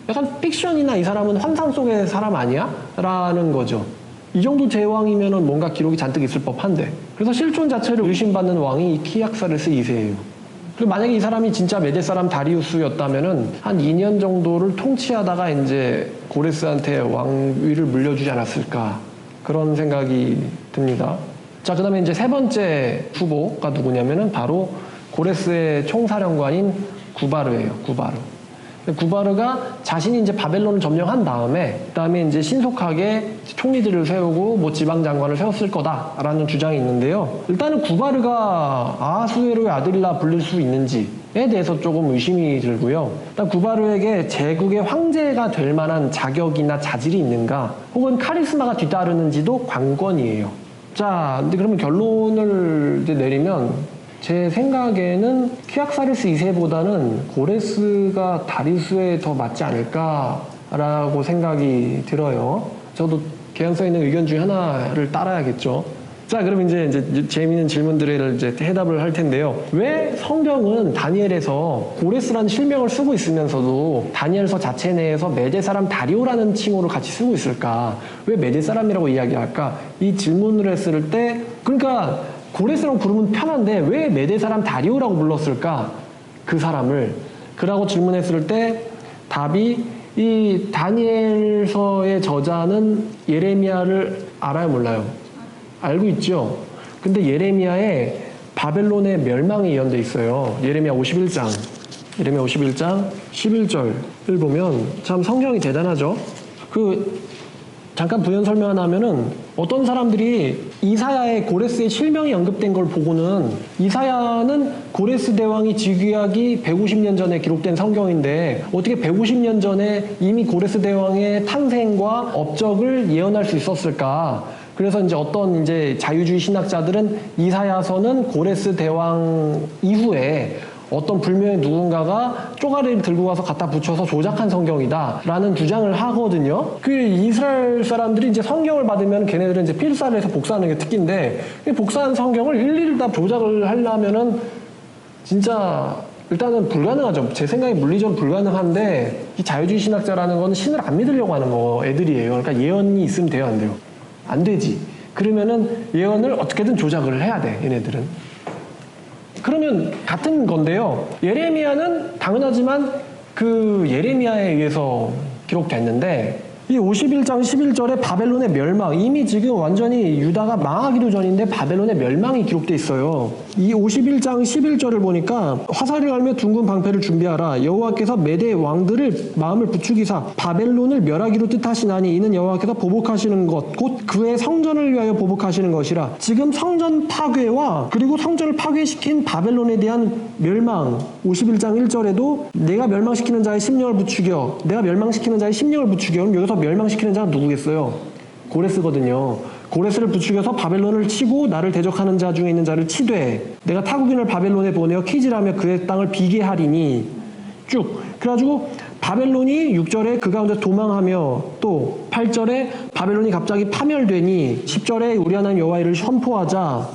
약간 픽션이나 이 사람은 환상 속의 사람 아니야? 라는 거죠. 이 정도 제왕이면은 뭔가 기록이 잔뜩 있을 법한데, 그래서 실존 자체를 의심받는 왕이 이 키악사레스 2세예요. 그리고 만약에 이 사람이 진짜 메데 사람 다리우스였다면은 한 2년 정도를 통치하다가 이제 고레스한테 왕위를 물려주지 않았을까, 그런 생각이 듭니다. 자, 그 다음에 이제 세 번째 후보가 누구냐면은 바로 고레스의 총사령관인 구바르예요. 구바르. 구바르가 자신이 이제 바벨론을 점령한 다음에 이제 신속하게 총리들을 세우고 뭐 지방장관을 세웠을 거다라는 주장이 있는데요. 일단은 구바르가 아하수에로의 아들이라 불릴 수 있는지에 대해서 조금 의심이 들고요. 일단 구바르에게 제국의 황제가 될 만한 자격이나 자질이 있는가, 혹은 카리스마가 뒤따르는지도 관건이에요. 자, 근데 그러면 결론을 이제 내리면, 제 생각에는 키악사레스 2세보다는 고레스가 다리우스에 더 맞지 않을까라고 생각이 들어요. 저도 개연성 있는 의견 중에 하나를 따라야겠죠. 자, 그럼 이제 재미있는 질문들을 이제 해답을 할 텐데요. 왜 성경은 다니엘에서 고레스라는 실명을 쓰고 있으면서도 다니엘서 자체 내에서 메대 사람 다리오라는 칭호를 같이 쓰고 있을까? 왜 메대 사람이라고 이야기할까? 이 질문을 했을 때, 그러니까 고레스라고 부르면 편한데 왜 메대 사람 다리오라고 불렀을까? 그 사람을. 그라고 질문했을 때 답이 이 다니엘서의 저자는 예레미야를 알아요, 몰라요? 알고 있죠. 근데 예레미야에 바벨론의 멸망이 예언돼 있어요. 예레미야 51장 11절을 보면 참 성경이 대단하죠. 잠깐 부연 설명 하나 하면은 어떤 사람들이 이사야의 고레스의 실명이 언급된 걸 보고는 이사야는 고레스 대왕이 즉위하기 150년 전에 기록된 성경인데 어떻게 150년 전에 이미 고레스 대왕의 탄생과 업적을 예언할 수 있었을까? 그래서 이제 어떤 이제 자유주의 신학자들은 이사야서는 고레스 대왕 이후에 어떤 불명의 누군가가 쪼가리를 들고 가서 갖다 붙여서 조작한 성경이다라는 주장을 하거든요. 그 이스라엘 사람들이 이제 성경을 받으면 걔네들은 이제 필사를 해서 복사하는 게 특기인데 복사한 성경을 일일이 다 조작을 하려면은 진짜 일단은 불가능하죠. 제 생각에 물리적으로 불가능한데 이 자유주의 신학자라는 건 신을 안 믿으려고 하는 거 애들이에요. 그러니까 예언이 있으면 돼요, 안 돼요? 안 되지. 그러면은 예언을 어떻게든 조작을 해야 돼, 얘네들은. 그러면 같은 건데요. 예레미야는 당연하지만 그 예레미야에 의해서 기록됐는데 이 51장 11절에 바벨론의 멸망, 이미 지금 완전히 유다가 망하기도 전인데 바벨론의 멸망이 기록돼 있어요. 이 51장 11절을 보니까 화살을 갈며 둥근 방패를 준비하라. 여호와께서 메대 왕들을 마음을 부추기사 바벨론을 멸하기로 뜻하시나니 이는 여호와께서 보복하시는 것 곧 그의 성전을 위하여 보복하시는 것이라. 지금 성전 파괴와 그리고 성전을 파괴시킨 바벨론에 대한 멸망, 51장 1절에도 내가 멸망시키는 자의 심령을 부추겨, 내가 멸망시키는 자의 심령을 부추겨. 그럼 여기서 멸망시키는 자가 누구겠어요? 고레스거든요. 고레스를 부추겨서 바벨론을 치고 나를 대적하는 자 중에 있는 자를 치되 내가 타국인을 바벨론에 보내어 키질하며 그의 땅을 비게 하리니 쭉. 그래가지고 바벨론이 6절에 그 가운데 도망하며 또 8절에 바벨론이 갑자기 파멸되니 10절에 우리 하나님 여호와 이를 선포하자.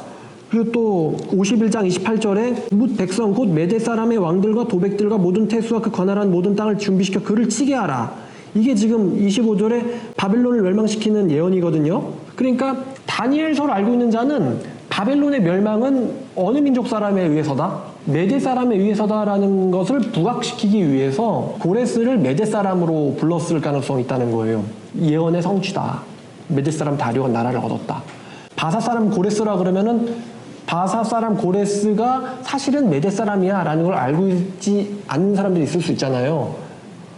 그리고 또 51장 28절에 뭇 백성 곧 메대 사람의 왕들과 도백들과 모든 태수와 그 관할한 모든 땅을 준비시켜 그를 치게 하라. 이게 지금 25절에 바벨론을 멸망시키는 예언이거든요. 그러니까 다니엘서를 알고 있는 자는 바벨론의 멸망은 어느 민족 사람에 의해서다? 메대 사람에 의해서다라는 것을 부각시키기 위해서 고레스를 메대 사람으로 불렀을 가능성이 있다는 거예요. 예언의 성취다. 메대 사람 다리오가 나라를 얻었다. 바사 사람 고레스라 그러면은 바사 사람 고레스가 사실은 메대 사람이야 라는 걸 알고 있지 않는 사람들이 있을 수 있잖아요.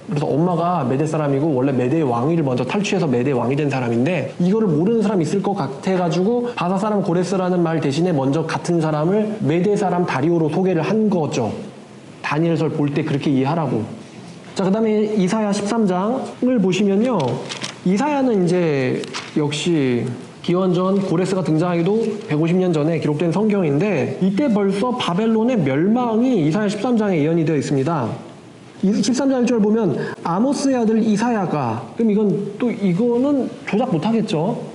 그래서 엄마가 메대 사람이고 원래 메대의 왕위를 먼저 탈취해서 메대의 왕이 된 사람인데 이거를 모르는 사람이 있을 것 같아가지고 바사 사람 고레스라는 말 대신에 먼저 같은 사람을 메대 사람 다리오로 소개를 한 거죠. 다니엘서를 볼 때 그렇게 이해하라고. 자, 그 다음에 이사야 13장을 보시면요. 이사야는 이제 역시 기원전 고레스가 등장하기도 150년 전에 기록된 성경인데 이때 벌써 바벨론의 멸망이 이사야 13장에 예언이 되어 있습니다. 13장 1절 보면 아모스의 아들 이사야가, 그럼 이거는 조작 못하겠죠.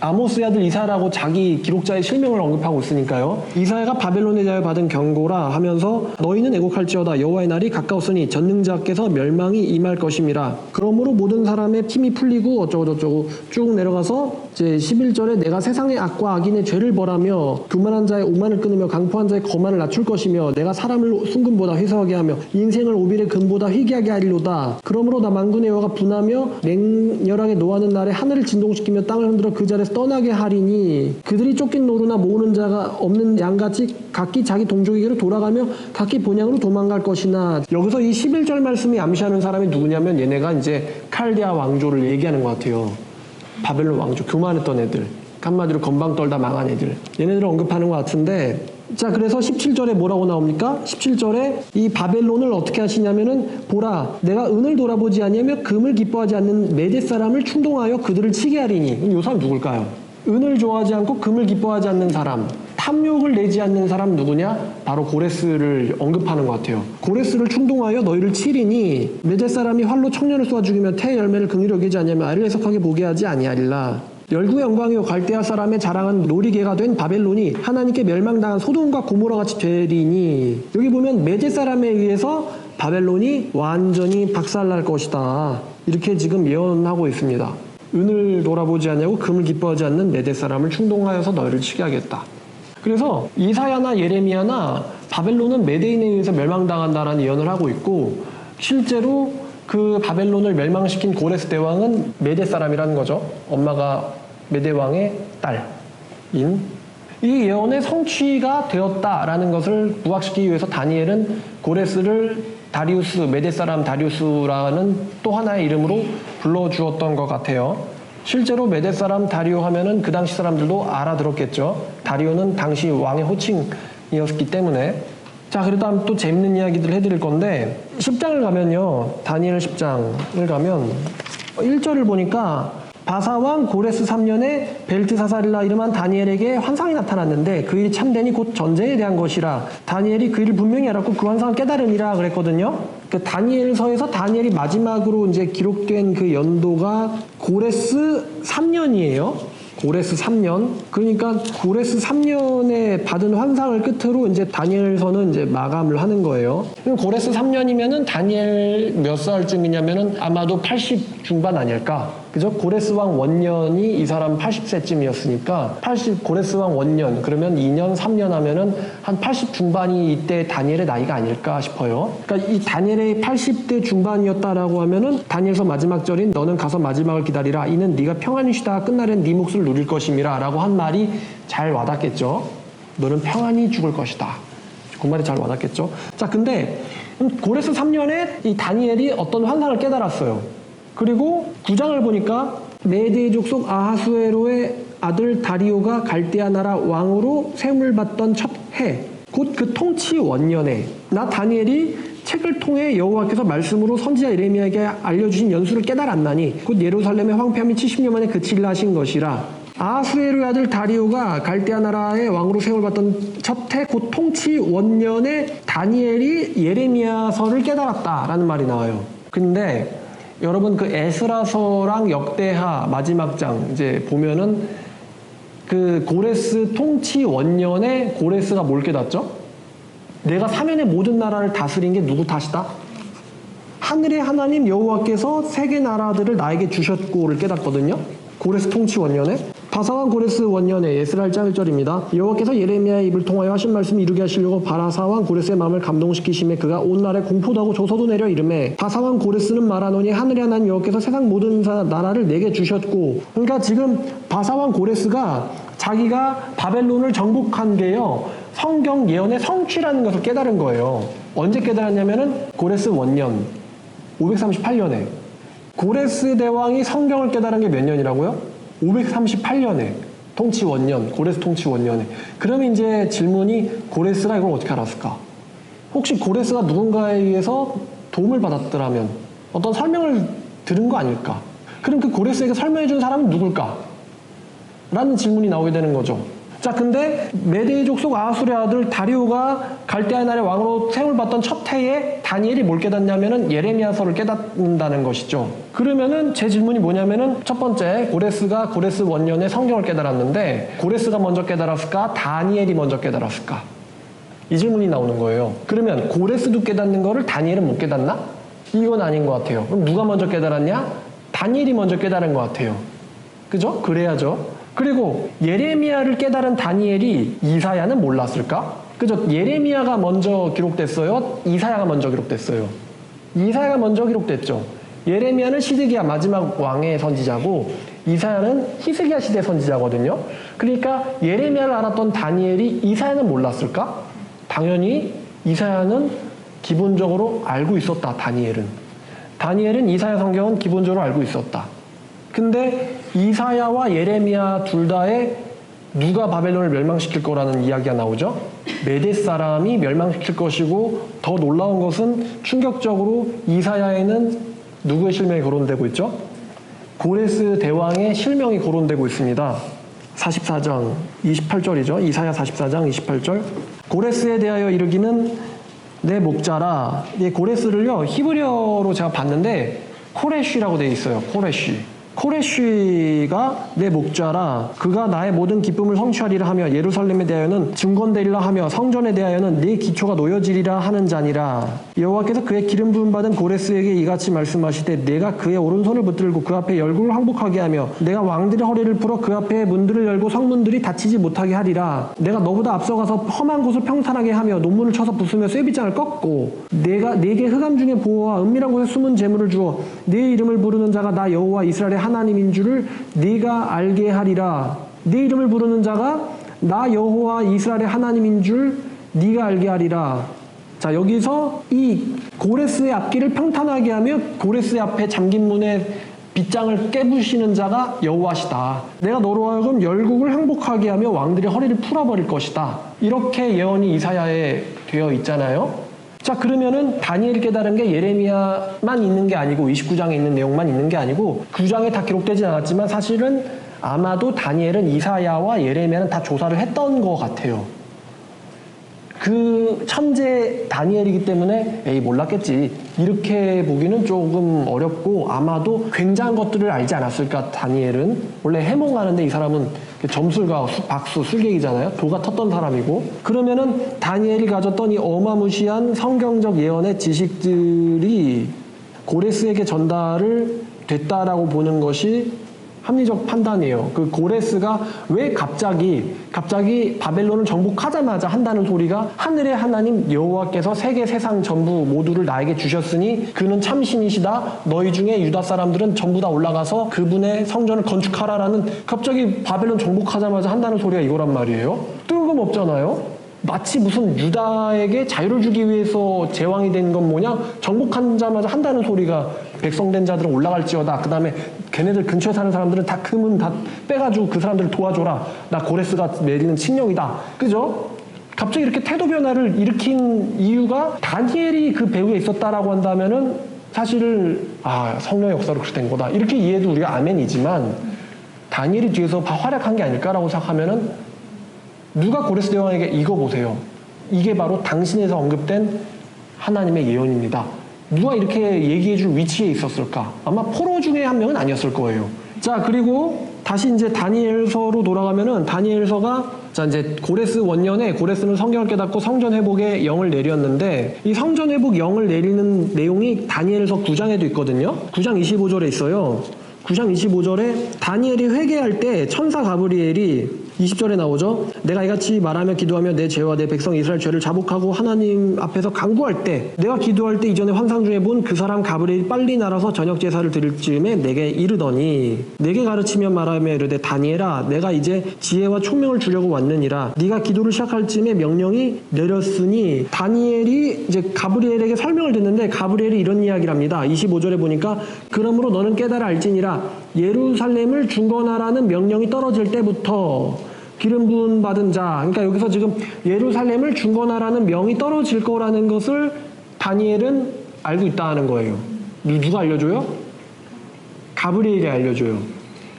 아모스의 아들 이사야라고 자기 기록자의 실명을 언급하고 있으니까요. 이사야가 바벨론에 대하여 받은 경고라 하면서 너희는 애곡할지어다 여호와의 날이 가까웠으니 전능자께서 멸망이 임할 것임이라. 그러므로 모든 사람의 힘이 풀리고 어쩌고저쩌고 쭉 내려가서 이제 11절에 내가 세상의 악과 악인의 죄를 벌하며 교만한 자의 오만을 끊으며 강포한 자의 거만을 낮출 것이며 내가 사람을 순금보다 회사하게 하며 인생을 오빌의 금보다 희귀하게 하리로다. 그러므로 나 만군의 여호와가 분하며 맹렬하게 노하는 날에 하늘을 진동시키며 땅을 흔들어 그 자리에서 떠나게 하리니 그들이 쫓긴 노루나 모으는 자가 없는 양같이 각기 자기 동족에게로 돌아가며 각기 본향으로 도망갈 것이나. 여기서 이 11절 말씀이 암시하는 사람이 누구냐면 얘네가 이제 칼디아 왕조를 얘기하는 것 같아요. 바벨론 왕조, 교만했던 애들, 한마디로 건방 떨다 망한 애들, 얘네들을 언급하는 것 같은데, 자, 그래서 17절에 뭐라고 나옵니까? 17절에 이 바벨론을 어떻게 하시냐면은 보라 내가 은을 돌아보지 아니하며 금을 기뻐하지 않는 메대 사람을 충동하여 그들을 치게 하리니. 그럼 이 사람 누굴까요? 은을 좋아하지 않고 금을 기뻐하지 않는 사람, 탐욕을 내지 않는 사람 누구냐? 바로 고레스를 언급하는 것 같아요. 고레스를 충동하여 너희를 치리니 메대 사람이 활로 청년을 쏘아 죽이며 태의 열매를 긍휼히 여기지 아니하며 알을 해석하게 보게 하지 아니하리라. 열국의 영광이요 갈대아 사람의 자랑한 놀이개가 된 바벨론이 하나님께 멸망당한 소돔과 고모라 같이 되리니, 여기 보면 메대 사람에 의해서 바벨론이 완전히 박살날 것이다, 이렇게 지금 예언하고 있습니다. 은을 돌아보지 않냐고 금을 기뻐하지 않는 메대 사람을 충동하여서 너희를 치게 하겠다. 그래서 이사야나 예레미야나 바벨론은 메대인에 의해서 멸망당한다라는 예언을 하고 있고, 실제로 그 바벨론을 멸망시킨 고레스 대왕은 메대 사람이라는 거죠. 엄마가 메대 왕의 딸인. 이 예언의 성취가 되었다라는 것을 부각시키기 위해서 다니엘은 고레스를 다리우스, 메대 사람 다리우스라는 또 하나의 이름으로 불러주었던 것 같아요. 실제로 메대 사람 다리오 하면은 그 당시 사람들도 알아들었겠죠. 다리오는 당시 왕의 호칭이었기 때문에. 자, 그다음 또 재밌는 이야기들 해드릴 건데, 10장을 가면요, 다니엘 10장을 가면 1절을 보니까 바사왕 고레스 3년에 벨트사사릴라 이름한 다니엘에게 환상이 나타났는데 그 일이 참되니 곧 전쟁에 대한 것이라. 다니엘이 그 일을 분명히 알았고 그 환상을 깨달으니라 그랬거든요. 그 다니엘서에서 다니엘이 마지막으로 이제 기록된 그 연도가 고레스 3년이에요. 고레스 3년. 그러니까 고레스 3년에 받은 환상을 끝으로 이제 다니엘서는 이제 마감을 하는 거예요. 그럼 고레스 3년이면은 다니엘 몇 살쯤이냐면은 아마도 80 중반 아닐까? 그죠? 고레스 왕 원년이 이 사람 80세쯤이었으니까 고레스 왕 원년, 그러면 2년, 3년 하면은 한 80 중반이 이때 다니엘의 나이가 아닐까 싶어요. 그러니까 이 다니엘의 80대 중반이었다라고 하면은 다니엘서 마지막 절인 너는 가서 마지막을 기다리라. 이는 네가 평안히 쉬다가 끝날엔 네 몫을 누릴 것임이라 라고 한 말이 잘 와닿겠죠. 너는 평안히 죽을 것이다. 그 말이 잘 와닿겠죠. 자, 근데 고레스 3년에 이 다니엘이 어떤 환상을 깨달았어요. 그리고 9장을 보니까 메대 족속 아하수에로의 아들 다리오가 갈대아 나라 왕으로 세움을 받던 첫 해, 곧 그 통치 원년에 나 다니엘이 책을 통해 여호와께서 말씀으로 선지자 예레미야에게 알려주신 연수를 깨달았나니 곧 예루살렘의 황폐함이 70년 만에 그치리라 하신 것이라. 아하수에로의 아들 다리오가 갈대아 나라의 왕으로 세움을 받던 첫 해, 곧 통치 원년에 다니엘이 예레미야서를 깨달았다라는 말이 나와요. 근데 여러분 그 에스라서랑 역대하 마지막 장 이제 보면은 그 고레스 통치 원년에 고레스가 뭘 깨닫죠? 내가 사면의 모든 나라를 다스린 게 누구 탓이다? 하늘의 하나님 여호와께서 세계 나라들을 나에게 주셨고를 깨닫거든요. 고레스 통치 원년에. 바사왕 고레스 원년에 에스라 1장 1절입니다. 여호와께서 예레미야의 입을 통하여 하신 말씀을 이루게 하시려고 바사왕 고레스의 마음을 감동시키심에 그가 온 날에 공포도 하고 조서도 내려 이르매 바사왕 고레스는 말하노니 하늘의 하나님 여호와께서 세상 모든 나라를 내게 주셨고. 그러니까 지금 바사왕 고레스가 자기가 바벨론을 정복한 게요, 성경 예언의 성취라는 것을 깨달은 거예요. 언제 깨달았냐면은 고레스 원년 538년에. 고레스 대왕이 성경을 깨달은 게 몇 년이라고요? 538년에. 통치 원년, 고레스 통치 원년에. 그러면 이제 질문이, 고레스가 이걸 어떻게 알았을까? 혹시 고레스가 누군가에 의해서 도움을 받았더라면 어떤 설명을 들은 거 아닐까? 그럼 그 고레스에게 설명해 준 사람은 누굴까? 라는 질문이 나오게 되는 거죠. 자, 근데 메대 족속 아하술의 아들 다리오가 갈대아 나라의 왕으로 세움을 받던 첫 해에 다니엘이 뭘 깨닫냐면은 예레미야서를 깨닫는다는 것이죠. 그러면은 제 질문이 뭐냐면은, 첫 번째, 고레스가 고레스 원년에 성경을 깨달았는데 고레스가 먼저 깨달았을까? 다니엘이 먼저 깨달았을까? 이 질문이 나오는 거예요. 그러면 고레스도 깨닫는 거를 다니엘은 못 깨닫나? 이건 아닌 것 같아요. 그럼 누가 먼저 깨달았냐? 다니엘이 먼저 깨달은 것 같아요. 그죠? 그래야죠. 그리고 예레미야를 깨달은 다니엘이 이사야는 몰랐을까? 그죠? 예레미야가 먼저 기록됐어요? 이사야가 먼저 기록됐어요? 이사야가 먼저 기록됐죠. 예레미야는 시드기야 마지막 왕의 선지자고 이사야는 히스기야 시대 선지자거든요. 그러니까 예레미야를 알았던 다니엘이 이사야는 몰랐을까? 당연히 이사야는 기본적으로 알고 있었다. 다니엘은 이사야 성경은 기본적으로 알고 있었다. 근데 이사야와 예레미야 둘 다에 누가 바벨론을 멸망시킬 거라는 이야기가 나오죠. 메대 사람이 멸망시킬 것이고, 더 놀라운 것은 충격적으로 이사야에는 누구의 실명이 거론되고 있죠? 고레스 대왕의 실명이 거론되고 있습니다. 44장 28절이죠. 이사야 44장 28절. 고레스에 대하여 이르기는 내 목자라. 이 고레스를요, 히브리어로 제가 봤는데 코레쉬라고 되어 있어요. 코레쉬가 내 목자라 그가 나의 모든 기쁨을 성취하리라 하며 예루살렘에 대하여는 증권되리라 하며 성전에 대하여는 네 기초가 놓여지리라 하는 자니라. 여호와께서 그의 기름 부음 받은 고레스에게 이같이 말씀하시되 내가 그의 오른손을 붙들고 그 앞에 열국을 항복하게 하며 내가 왕들의 허리를 풀어 그 앞에 문들을 열고 성문들이 닫히지 못하게 하리라. 내가 너보다 앞서가서 험한 곳을 평탄하게 하며 논문을 쳐서 부수며 쇠빗장을 꺾고 내가 네게 흑암 중에 보호와 은밀한 곳에 숨은 재물을 주어 네 이름을 부르는 자가 나 여호와 이스라엘의 하나님인 줄을 네가 알게 하리라. 네 이름을 부르는 자가 나 여호와 이스라엘의 하나님인 줄 네가 알게 하리라. 자, 여기서 이 고레스의 앞길을 평탄하게 하며 고레스의 앞에 잠긴 문에 빗장을 깨부시는 자가 여호와시다. 내가 너로 하여금 열국을 항복하게 하며 왕들의 허리를 풀어버릴 것이다. 이렇게 예언이 이사야에 되어 있잖아요. 자, 그러면은 다니엘이 깨달은 게 예레미야만 있는 게 아니고 29장에 있는 내용만 있는 게 아니고 9장에 다 기록되진 않았지만 사실은 아마도 다니엘은 이사야와 예레미야는 다 조사를 했던 것 같아요. 그 천재 다니엘이기 때문에 에이 몰랐겠지 이렇게 보기는 조금 어렵고 아마도 굉장한 것들을 알지 않았을까. 다니엘은 원래 해몽하는데 이 사람은 점술가 박수 술객이잖아요. 도가 텄던 사람이고. 그러면은 다니엘이 가졌던 이 어마무시한 성경적 예언의 지식들이 고레스에게 전달을 됐다라고 보는 것이 합리적 판단이에요. 그 고레스가 왜 갑자기 바벨론을 정복하자마자 한다는 소리가 하늘의 하나님 여호와께서 세계 세상 전부 모두를 나에게 주셨으니 그는 참신이시다. 너희 중에 유다 사람들은 전부 다 올라가서 그분의 성전을 건축하라라는 갑자기 바벨론 정복하자마자 한다는 소리가 이거란 말이에요. 뜬금없잖아요. 마치 무슨 유다에게 자유를 주기 위해서 제왕이 된 건 뭐냐? 정복하자마자 한다는 소리가 백성된 자들은 올라갈지어다. 그 다음에 걔네들 근처에 사는 사람들은 다 금은 다 빼가지고 그 사람들을 도와줘라. 나 고레스가 내리는 칙령이다. 그죠? 갑자기 이렇게 태도 변화를 일으킨 이유가 다니엘이 그 배후에 있었다라고 한다면은 사실 성령의 역사로 그렇게 된 거다. 이렇게 이해해도 우리가 아멘이지만 다니엘이 뒤에서 활약한 게 아닐까라고 생각하면은 누가 고레스 대왕에게 이거 보세요. 이게 바로 당신에서 언급된 하나님의 예언입니다. 누가 이렇게 얘기해줄 위치에 있었을까? 아마 포로 중에 한 명은 아니었을 거예요. 자, 그리고 다시 이제 다니엘서로 돌아가면은 다니엘서가 자 이제 고레스 원년에 고레스는 성경을 깨닫고 성전 회복에 영을 내렸는데 이 성전 회복 영을 내리는 내용이 다니엘서 9장에도 있거든요. 9장 25절에 있어요. 9장 25절에 다니엘이 회개할 때 천사 가브리엘이 20절에 나오죠. 내가 이같이 말하며 기도하며 내 죄와 내 백성 이스라엘 죄를 자복하고 하나님 앞에서 간구할 때 내가 기도할 때 이전에 환상 중에 본 그 사람 가브리엘이 빨리 날아서 저녁 제사를 드릴 즈음에 내게 이르더니 내게 가르치며 말하며 이르되 다니엘아 내가 이제 지혜와 총명을 주려고 왔느니라. 네가 기도를 시작할 즈음에 명령이 내렸으니 다니엘이 이제 가브리엘에게 설명을 듣는데 가브리엘이 이런 이야기를 합니다. 25절에 보니까 그러므로 너는 깨달아 알지니라 예루살렘을 중건하라는 명령이 떨어질 때부터 기름 부음 받은 자, 그러니까 여기서 지금 예루살렘을 중건하라는 명이 떨어질 거라는 것을 다니엘은 알고 있다는 거예요. 누가 알려줘요? 가브리엘이 알려줘요.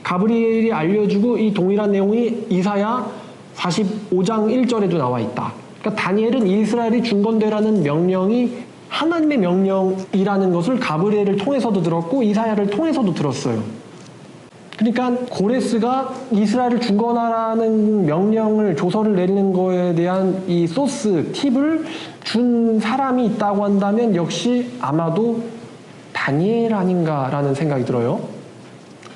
가브리엘이 알려주고 이 동일한 내용이 이사야 45장 1절에도 나와 있다. 그러니까 다니엘은 이스라엘이 중건되라는 명령이 하나님의 명령이라는 것을 가브리엘을 통해서도 들었고 이사야를 통해서도 들었어요. 그러니까 고레스가 이스라엘을 중건하라는 명령을 조서를 내리는 거에 대한 이 소스, 팁을 준 사람이 있다고 한다면 역시 아마도 다니엘 아닌가라는 생각이 들어요.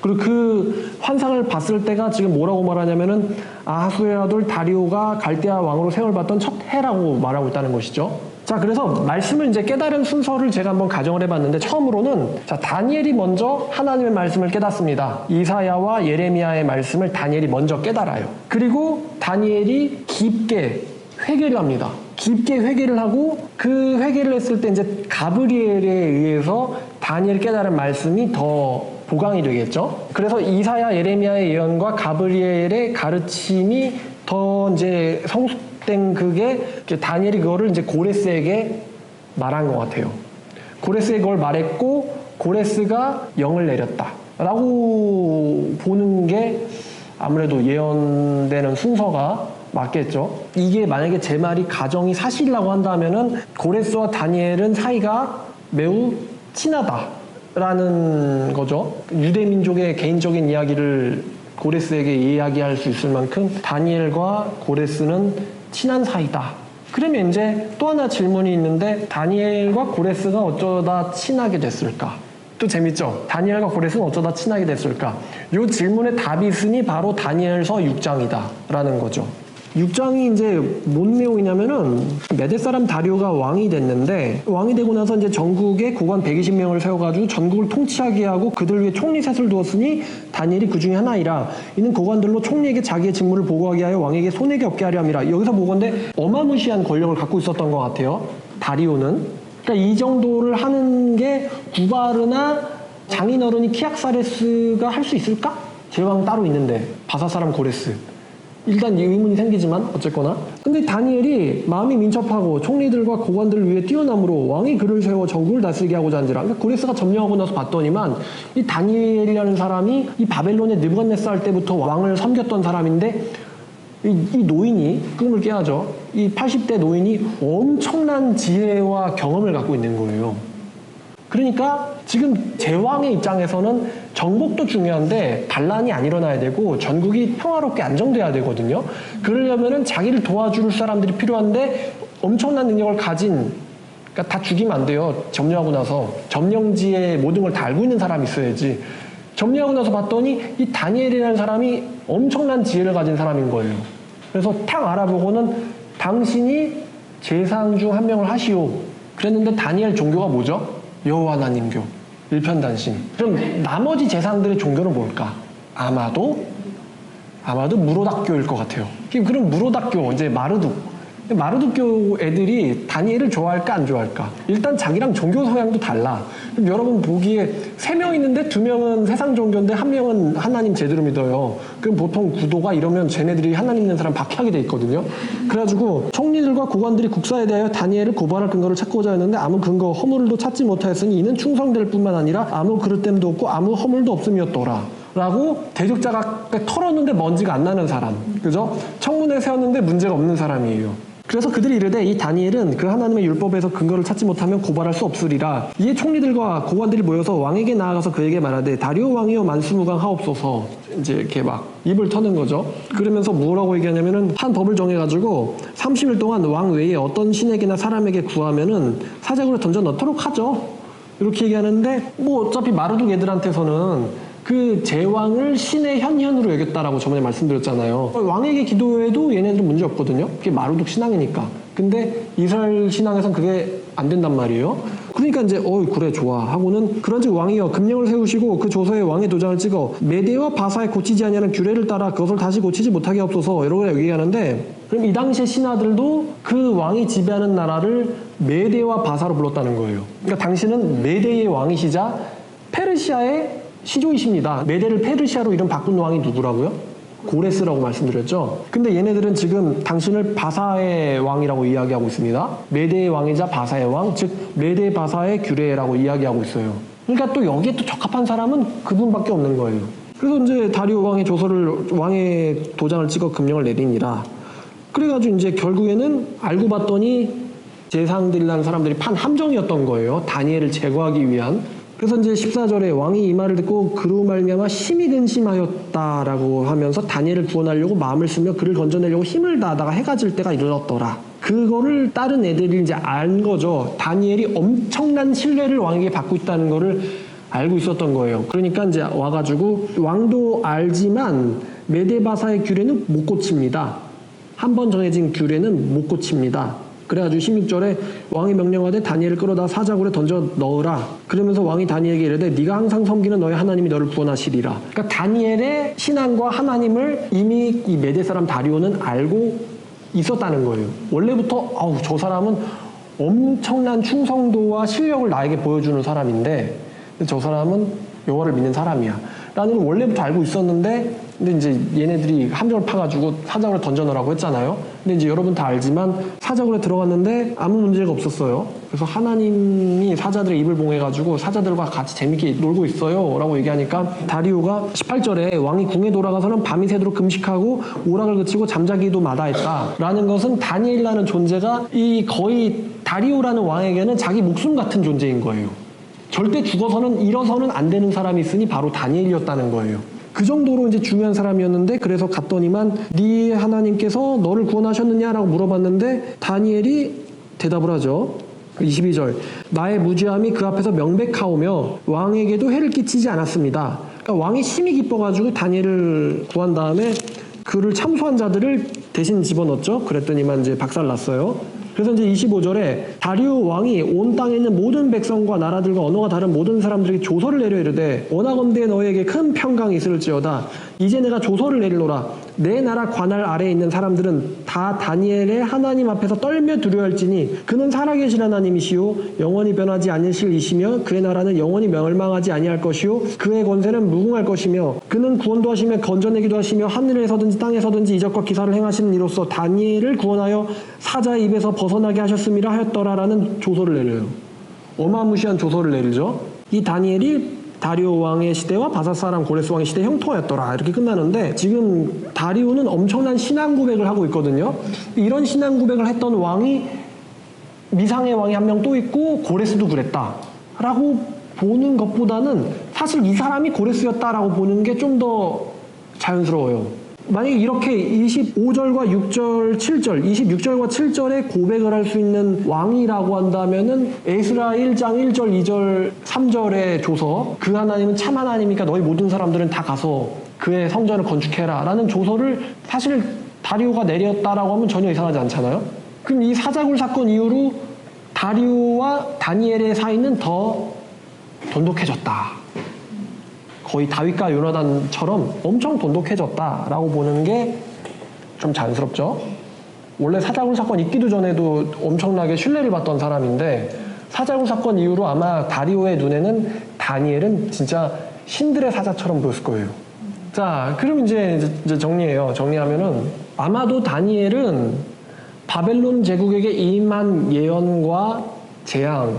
그리고 그 환상을 봤을 때가 지금 뭐라고 말하냐면은 아하수에라돌 다리오가 갈대아 왕으로 세월 받던 첫 해라고 말하고 있다는 것이죠. 자, 그래서 말씀을 이제 깨달은 순서를 제가 한번 가정을 해봤는데 처음으로는 자 다니엘이 먼저 하나님의 말씀을 깨닫습니다. 이사야와 예레미야의 말씀을 다니엘이 먼저 깨달아요. 그리고 다니엘이 깊게 회개를 합니다. 깊게 회개를 하고 그 회개를 했을 때 이제 가브리엘에 의해서 다니엘이 깨달은 말씀이 더 보강이 되겠죠. 그래서 이사야, 예레미야의 예언과 가브리엘의 가르침이 더 이제 성숙된 그게 다니엘이 그거를 이제 고레스에게 말한 것 같아요. 고레스에게 그걸 말했고 고레스가 영을 내렸다라고 보는 게 아무래도 예언되는 순서가 맞겠죠. 이게 만약에 제 말이 가정이 사실이라고 한다면은 고레스와 다니엘은 사이가 매우 친하다. 라는 거죠. 유대 민족의 개인적인 이야기를 고레스에게 이야기할 수 있을 만큼 다니엘과 고레스는 친한 사이다. 그러면 이제 또 하나 질문이 있는데 다니엘과 고레스가 어쩌다 친하게 됐을까? 또 재밌죠? 다니엘과 고레스는 어쩌다 친하게 됐을까? 이 질문의 답이 있으니 바로 다니엘서 6장이다 라는 거죠. 6장이 이제 뭔 내용이냐면은 메대 사람 다리오가 왕이 됐는데 왕이 되고 나서 이제 전국에 고관 120명을 세워가지고 전국을 통치하게 하고 그들 위해 총리 셋을 두었으니 다니엘이 그 중에 하나이라. 이는 고관들로 총리에게 자기의 직무를 보고하게 하여 왕에게 손해가 없게 하려 함이라. 여기서 보건대 어마무시한 권력을 갖고 있었던 것 같아요. 다리오는. 그러니까 이 정도를 하는 게 구바르나 장인어른이 키악사레스가 할 수 있을까? 제왕 따로 있는데 바사 사람 고레스. 일단 의문이 생기지만 어쨌거나. 근데 다니엘이 마음이 민첩하고 총리들과 고관들을 위해 뛰어남으로 왕이 그를 세워 전국을 다스리게 하고자 한지라. 그러니까 고레스가 점령하고 나서 봤더니만 이 다니엘이라는 사람이 이 바벨론의 느부갓네살 때부터 왕을 섬겼던 사람인데 이 노인이 꿈을 깨야죠. 이 80대 노인이 엄청난 지혜와 경험을 갖고 있는 거예요. 그러니까 지금 제왕의 입장에서는 정복도 중요한데 반란이 안 일어나야 되고 전국이 평화롭게 안정돼야 되거든요. 그러려면은 자기를 도와줄 사람들이 필요한데 엄청난 능력을 가진, 그러니까 다 죽이면 안 돼요. 점령하고 나서 점령지의 모든 걸 다 알고 있는 사람이 있어야지. 점령하고 나서 봤더니 이 다니엘이라는 사람이 엄청난 지혜를 가진 사람인 거예요. 그래서 탁 알아보고는 당신이 제상 중 한 명을 하시오. 그랬는데 다니엘 종교가 뭐죠? 여호와 하나님교, 일편단심. 그럼 나머지 제사장들의 종교는 뭘까? 아마도 무로닥교일 것 같아요. 그럼 무로닥교, 이제 마르둑교 애들이 다니엘을 좋아할까 안 좋아할까? 일단 자기랑 종교 성향도 달라. 그럼 여러분 보기에 3명 있는데 2명은 세상 종교인데 1명은 하나님 제대로 믿어요. 그럼 보통 구도가 이러면 쟤네들이 하나님 믿는 사람 박해하게 돼 있거든요. 그래가지고 총리들과 고관들이 국사에 대하여 다니엘을 고발할 근거를 찾고자 했는데 아무 근거 허물도 찾지 못하였으니 이는 충성될 뿐만 아니라 아무 그릇됨도 없고 아무 허물도 없음이었더라 라고 대적자가 털었는데 먼지가 안 나는 사람, 그죠? 청문회 세웠는데 문제가 없는 사람이에요. 그래서 그들이 이르되 이 다니엘은 그 하나님의 율법에서 근거를 찾지 못하면 고발할 수 없으리라. 이에 총리들과 고관들이 모여서 왕에게 나아가서 그에게 말하되 다리오 왕이여 만수무강하옵소서. 이제 이렇게 막 입을 터는 거죠. 그러면서 뭐라고 얘기하냐면은 한 법을 정해가지고 30일 동안 왕 외에 어떤 신에게나 사람에게 구하면은 사자굴에 던져 넣도록 하죠. 이렇게 얘기하는데 뭐 어차피 마르둑 애들한테서는 그 제왕을 신의 현현으로 여겼다라고 저번에 말씀드렸잖아요. 왕에게 기도해도 얘네들은 문제 없거든요. 그게 마르둑 신앙이니까. 근데 이스라엘 신앙에선 그게 안 된단 말이에요. 그러니까 이제 그래 좋아 하고는 그런즉 왕이여 금령을 세우시고 그 조서에 왕의 도장을 찍어 메대와 바사에 고치지 아니하는 규례를 따라 그것을 다시 고치지 못하게 하옵소서 이러고 얘기하는데, 그럼 이 당시의 신하들도 그 왕이 지배하는 나라를 메대와 바사로 불렀다는 거예요. 그러니까 당신은 메대의 왕이시자 페르시아의 시조이십니다. 메대를 페르시아로 이름 바꾼 왕이 누구라고요? 고레스라고 말씀드렸죠. 근데 얘네들은 지금 당신을 바사의 왕이라고 이야기하고 있습니다. 메대의 왕이자 바사의 왕, 즉 메대 바사의 규례라고 이야기하고 있어요. 그러니까 또 여기에 또 적합한 사람은 그분밖에 없는 거예요. 그래서 이제 다리오 왕의 조서를, 왕의 도장을 찍어 금령을 내리니라. 그래가지고 이제 결국에는 알고 봤더니 제상들이라는 사람들이 판 함정이었던 거예요. 다니엘을 제거하기 위한. 그래서 이제 14절에 왕이 이 말을 듣고 그로 말미암아 심히 근심하였다라고 하면서 다니엘을 구원하려고 마음을 쓰며 그를 건져내려고 힘을 다하다가 해가 질 때가 이르렀더라. 그거를 다른 애들이 이제 안 거죠. 다니엘이 엄청난 신뢰를 왕에게 받고 있다는 거를 알고 있었던 거예요. 그러니까 이제 와가지고 왕도 알지만 메데바사의 규례는 못 고칩니다. 한 번 정해진 규례는 못 고칩니다. 그래가지고 16절에 왕이 명령하되 다니엘을 끌어다 사자굴에 던져 넣으라. 그러면서 왕이 다니엘에게 이르되 네가 항상 섬기는 너의 하나님이 너를 구원하시리라. 그러니까 다니엘의 신앙과 하나님을 이미 이 메대 사람 다리오는 알고 있었다는 거예요. 원래부터 저 사람은 엄청난 충성도와 실력을 나에게 보여주는 사람인데 저 사람은 여호와를 믿는 사람이야 라는 걸 원래부터 알고 있었는데, 근데 이제 얘네들이 함정을 파가지고 사자굴에 던져넣으라고 했잖아요. 근데 이제 여러분 다 알지만 사자굴에 들어갔는데 아무 문제가 없었어요. 그래서 하나님이 사자들의 입을 봉해가지고 사자들과 같이 재밌게 놀고 있어요 라고 얘기하니까 다리오가 18절에 왕이 궁에 돌아가서는 밤이 새도록 금식하고 오락을 그치고 잠자기도 마다했다 라는 것은 다니엘이라는 존재가 이 거의 다리오라는 왕에게는 자기 목숨 같은 존재인 거예요. 절대 죽어서는 일어서는 안 되는 사람이 있으니 바로 다니엘이었다는 거예요. 그 정도로 이제 중요한 사람이었는데, 그래서 갔더니만 네 하나님께서 너를 구원하셨느냐라고 물어봤는데 다니엘이 대답을 하죠. 22절, 나의 무죄함이 그 앞에서 명백하오며 왕에게도 해를 끼치지 않았습니다. 그러니까 왕이 심히 기뻐가지고 다니엘을 구한 다음에 그를 참소한 자들을 대신 집어넣었죠. 그랬더니만 이제 박살났어요. 그래서 이제 25절에 다리오 왕이 온 땅에 있는 모든 백성과 나라들과 언어가 다른 모든 사람들에게 조서를 내려 이르되 원하건대 너에게 큰 평강이 있을지어다. 이제 내가 조서를 내리노라. 내 나라 관할 아래에 있는 사람들은 다 다니엘의 하나님 앞에서 떨며 두려워할지니 그는 살아계신 하나님이시오 영원히 변하지 아니실 이시며 그의 나라는 영원히 멸망하지 아니할 것이요 그의 권세는 무궁할 것이며 그는 구원도 하시며 건져내기도 하시며 하늘에서든지 땅에서든지 이적과 기사를 행하시는 이로써 다니엘을 구원하여 사자의 입에서 벗어나게 하셨음이라 하였더라라는 조서를 내려요. 어마무시한 조서를 내리죠. 이 다니엘이 다리오 왕의 시대와 바사 사람 고레스 왕의 시대 형통하였더라 이렇게 끝나는데, 지금 다리오는 엄청난 신앙 고백을 하고 있거든요. 이런 신앙 고백을 했던 왕이 미상의 왕이 한 명 또 있고 고레스도 그랬다라고 보는 것보다는 사실 이 사람이 고레스였다라고 보는 게 좀 더 자연스러워요. 만약에 이렇게 25절과 6절, 7절, 26절과 7절에 고백을 할 수 있는 왕이라고 한다면은 에스라 1장 1절, 2절, 3절의 조서, 그 하나님은 참 하나님이니까 너희 모든 사람들은 다 가서 그의 성전을 건축해라 라는 조서를 사실 다리오가 내렸다라고 하면 전혀 이상하지 않잖아요. 그럼 이 사자굴 사건 이후로 다리오와 다니엘의 사이는 더 돈독해졌다. 거의 다윗과 요나단처럼 엄청 돈독해졌다라고 보는 게 좀 자연스럽죠. 원래 사자굴 사건 있기도 전에도 엄청나게 신뢰를 받던 사람인데 사자굴 사건 이후로 아마 다리오의 눈에는 다니엘은 진짜 신들의 사자처럼 보였을 거예요. 자, 그럼 이제 정리해요. 정리하면은 아마도 다니엘은 바벨론 제국에게 임한 예언과 재앙,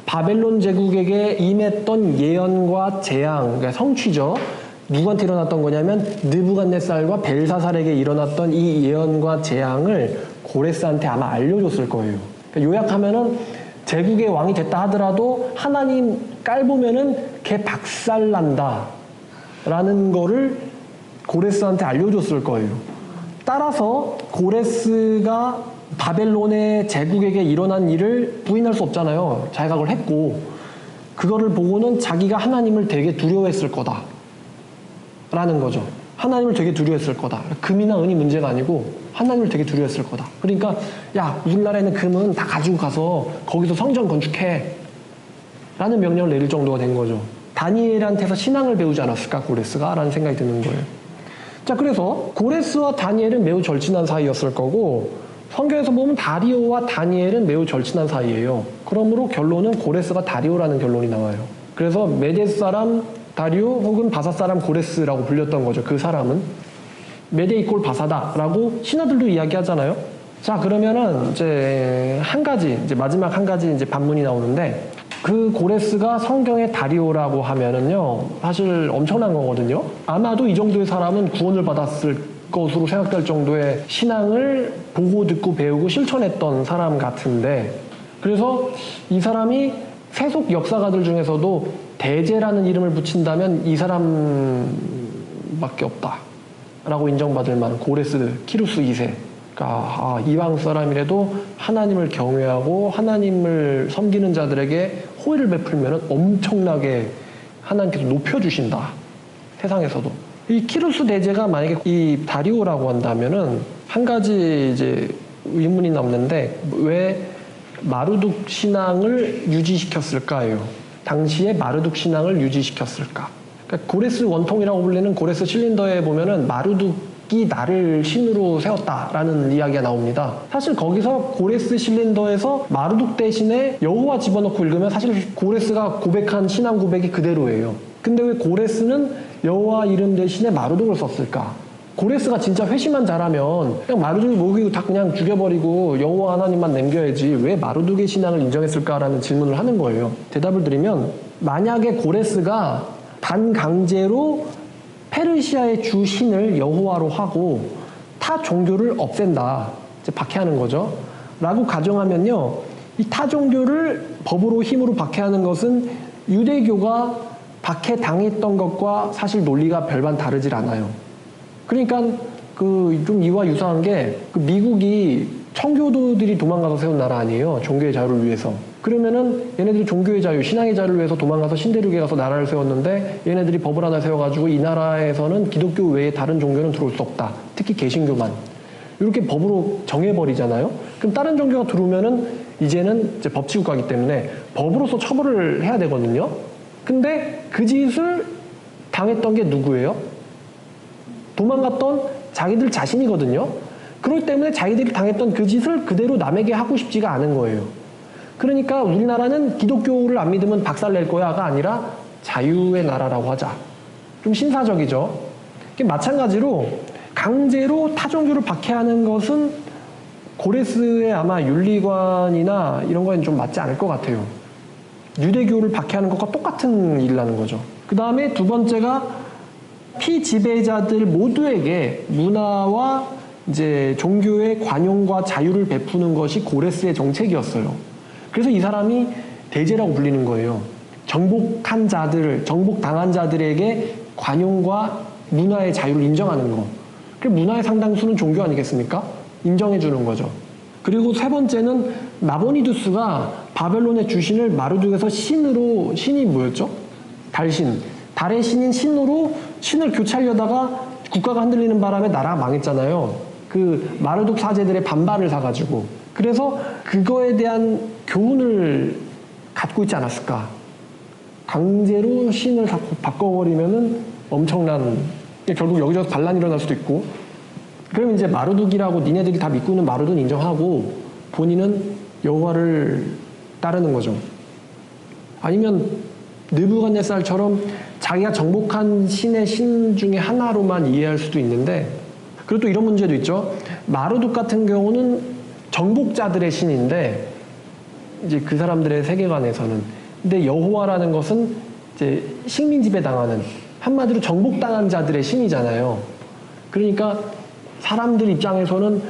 바벨론 제국에게 임했던 예언과 재앙, 그러니까 성취죠. 누구한테 일어났던 거냐면 느부갓네살과 벨사살에게 일어났던 이 예언과 재앙을 고레스한테 아마 알려줬을 거예요. 그러니까 요약하면은 제국의 왕이 됐다 하더라도 하나님 깔보면은 걔 박살난다 라는 거를 고레스한테 알려줬을 거예요. 따라서 고레스가 바벨론의 제국에게 일어난 일을 부인할 수 없잖아요. 자기가 그걸 했고, 그거를 보고는 자기가 하나님을 되게 두려워했을 거다 라는 거죠. 하나님을 되게 두려워했을 거다. 금이나 은이 문제가 아니고 하나님을 되게 두려워했을 거다. 그러니까 야, 우리나라에는 금은 다 가지고 가서 거기서 성전 건축해 라는 명령을 내릴 정도가 된 거죠. 다니엘한테서 신앙을 배우지 않았을까 고레스가? 라는 생각이 드는 거예요. 자, 그래서 고레스와 다니엘은 매우 절친한 사이였을 거고, 성경에서 보면 다리오와 다니엘은 매우 절친한 사이예요. 그러므로 결론은 고레스가 다리오라는 결론이 나와요. 그래서 메데 사람 다리오 혹은 바사 사람 고레스라고 불렸던 거죠. 그 사람은 메데 이꼴 바사다라고 신하들도 이야기하잖아요. 자, 그러면은 이제 한 가지, 이제 마지막 한 가지 이제 반문이 나오는데, 그 고레스가 성경의 다리오라고 하면은요 사실 엄청난 거거든요. 아마도 이 정도의 사람은 구원을 받았을 것으로 생각될 정도의 신앙을 보고 듣고 배우고 실천했던 사람 같은데, 그래서 이 사람이 세속 역사가들 중에서도 대제라는 이름을 붙인다면 이 사람밖에 없다 라고 인정받을 만한 고레스 키루스 2세. 그러니까 이방 사람이라도 하나님을 경외하고 하나님을 섬기는 자들에게 호의를 베풀면 엄청나게 하나님께서 높여주신다, 세상에서도. 이 키루스 대제가 만약에 이 다리오라고 한다면은 한 가지 이제 의문이 남는데, 왜 마르둑 신앙을 유지시켰을까요? 당시에 마르둑 신앙을 유지시켰을까? 그러니까 고레스 원통이라고 불리는 고레스 실린더에 보면은 마르둑이 나를 신으로 세웠다라는 이야기가 나옵니다. 사실 거기서 고레스 실린더에서 마르둑 대신에 여호와 집어넣고 읽으면 사실 고레스가 고백한 신앙 고백이 그대로예요. 근데 왜 고레스는 여호와 이름 대신에 마르둑을 썼을까? 고레스가 진짜 회심만 잘하면 그냥 마르둑이 목이고 다 그냥 죽여버리고 여호와 하나님만 남겨야지 왜 마르둑의 신앙을 인정했을까라는 질문을 하는 거예요. 대답을 드리면, 만약에 고레스가 반강제로 페르시아의 주 신을 여호와로 하고 타 종교를 없앤다, 이제 박해하는 거죠 라고 가정하면요, 이 타 종교를 법으로 힘으로 박해하는 것은 유대교가 박해당했던 것과 사실 논리가 별반 다르질 않아요. 그러니까 좀 이와 유사한 게 미국이 청교도들이 도망가서 세운 나라 아니에요. 종교의 자유를 위해서. 그러면은 얘네들이 종교의 자유, 신앙의 자유를 위해서 도망가서 신대륙에 가서 나라를 세웠는데 얘네들이 법을 하나 세워가지고 이 나라에서는 기독교 외에 다른 종교는 들어올 수 없다. 특히 개신교만. 이렇게 법으로 정해버리잖아요. 그럼 다른 종교가 들어오면은 이제는 이제 법치국가이기 때문에 법으로서 처벌을 해야 되거든요. 근데 그 짓을 당했던 게 누구예요? 도망갔던 자기들 자신이거든요. 그렇기 때문에 자기들이 당했던 그 짓을 그대로 남에게 하고 싶지가 않은 거예요. 그러니까 우리나라는 기독교를 안 믿으면 박살낼 거야가 아니라 자유의 나라라고 하자. 좀 신사적이죠. 마찬가지로 강제로 타종교를 박해하는 것은 고레스의 아마 윤리관이나 이런 거에는 좀 맞지 않을 것 같아요. 유대교를 박해하는 것과 똑같은 일이라는 거죠. 그 다음에 두 번째가 피지배자들 모두에게 문화와 이제 종교의 관용과 자유를 베푸는 것이 고레스의 정책이었어요. 그래서 이 사람이 대제라고 불리는 거예요. 정복한 자들, 정복당한 자들에게 관용과 문화의 자유를 인정하는 거. 그 문화의 상당수는 종교 아니겠습니까? 인정해 주는 거죠. 그리고 세 번째는 나보니두스가 바벨론의 주신을 마르둑에서 신이 뭐였죠? 달신. 달의 신인 신으로 신을 교체하려다가 국가가 흔들리는 바람에 나라가 망했잖아요. 그 마르둑 사제들의 반발을 사가지고. 그래서 그거에 대한 교훈을 갖고 있지 않았을까. 강제로 신을 바꿔버리면은 엄청난, 결국 여기저기서 반란이 일어날 수도 있고. 그러면 이제 마르둑이라고 니네들이 다 믿고 있는 마르둑은 인정하고 본인은 여호와를 따르는 거죠. 아니면 느부갓네살처럼 자기가 정복한 신의 신 중에 하나로만 이해할 수도 있는데, 그리고 또 이런 문제도 있죠. 마르둑 같은 경우는 정복자들의 신인데 이제 그 사람들의 세계관에서는, 근데 여호와라는 것은 이제 식민 지배당하는, 한마디로 정복당한 자들의 신이잖아요. 그러니까 사람들 입장에서는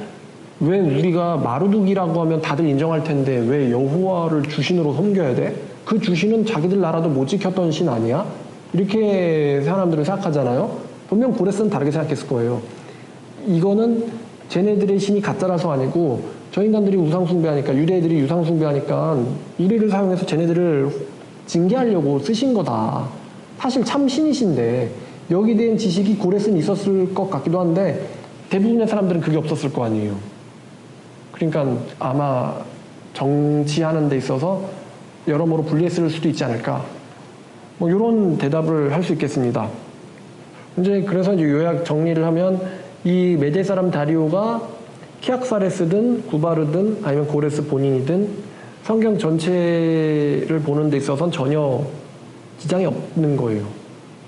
왜 우리가 마르둑이라고 하면 다들 인정할 텐데 왜 여호와를 주신으로 섬겨야 돼? 그 주신은 자기들 나라도 못 지켰던 신 아니야? 이렇게 사람들은 생각하잖아요. 분명 고레스는 다르게 생각했을 거예요. 이거는 쟤네들의 신이 가짜라서 아니고 저 인간들이 우상숭배하니까, 유대인들이 우상숭배하니까 우리를 사용해서 쟤네들을 징계하려고 쓰신 거다. 사실 참 신이신데 여기에 대한 지식이 고레스는 있었을 것 같기도 한데 대부분의 사람들은 그게 없었을 거 아니에요. 그러니까 아마 정치하는 데 있어서 여러모로 불리했을 수도 있지 않을까. 뭐 이런 대답을 할 수 있겠습니다. 이제 그래서 이제 요약 정리를 하면 이 메데 사람 다리오가 키악사레스든 구바르든 아니면 고레스 본인이든 성경 전체를 보는 데 있어서는 전혀 지장이 없는 거예요.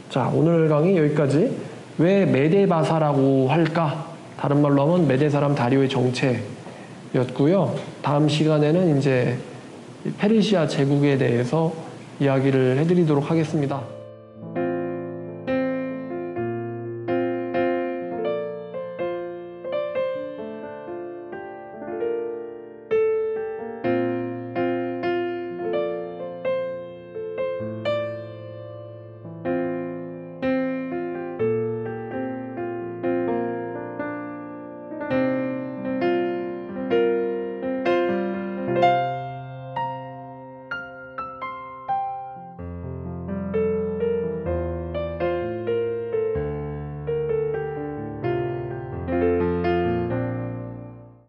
자, 오늘 강의 여기까지. 왜 메데바사라고 할까? 다른 말로 하면 메데 사람 다리오의 정체였고요. 다음 시간에는 이제 페르시아 제국에 대해서 이야기를 해드리도록 하겠습니다.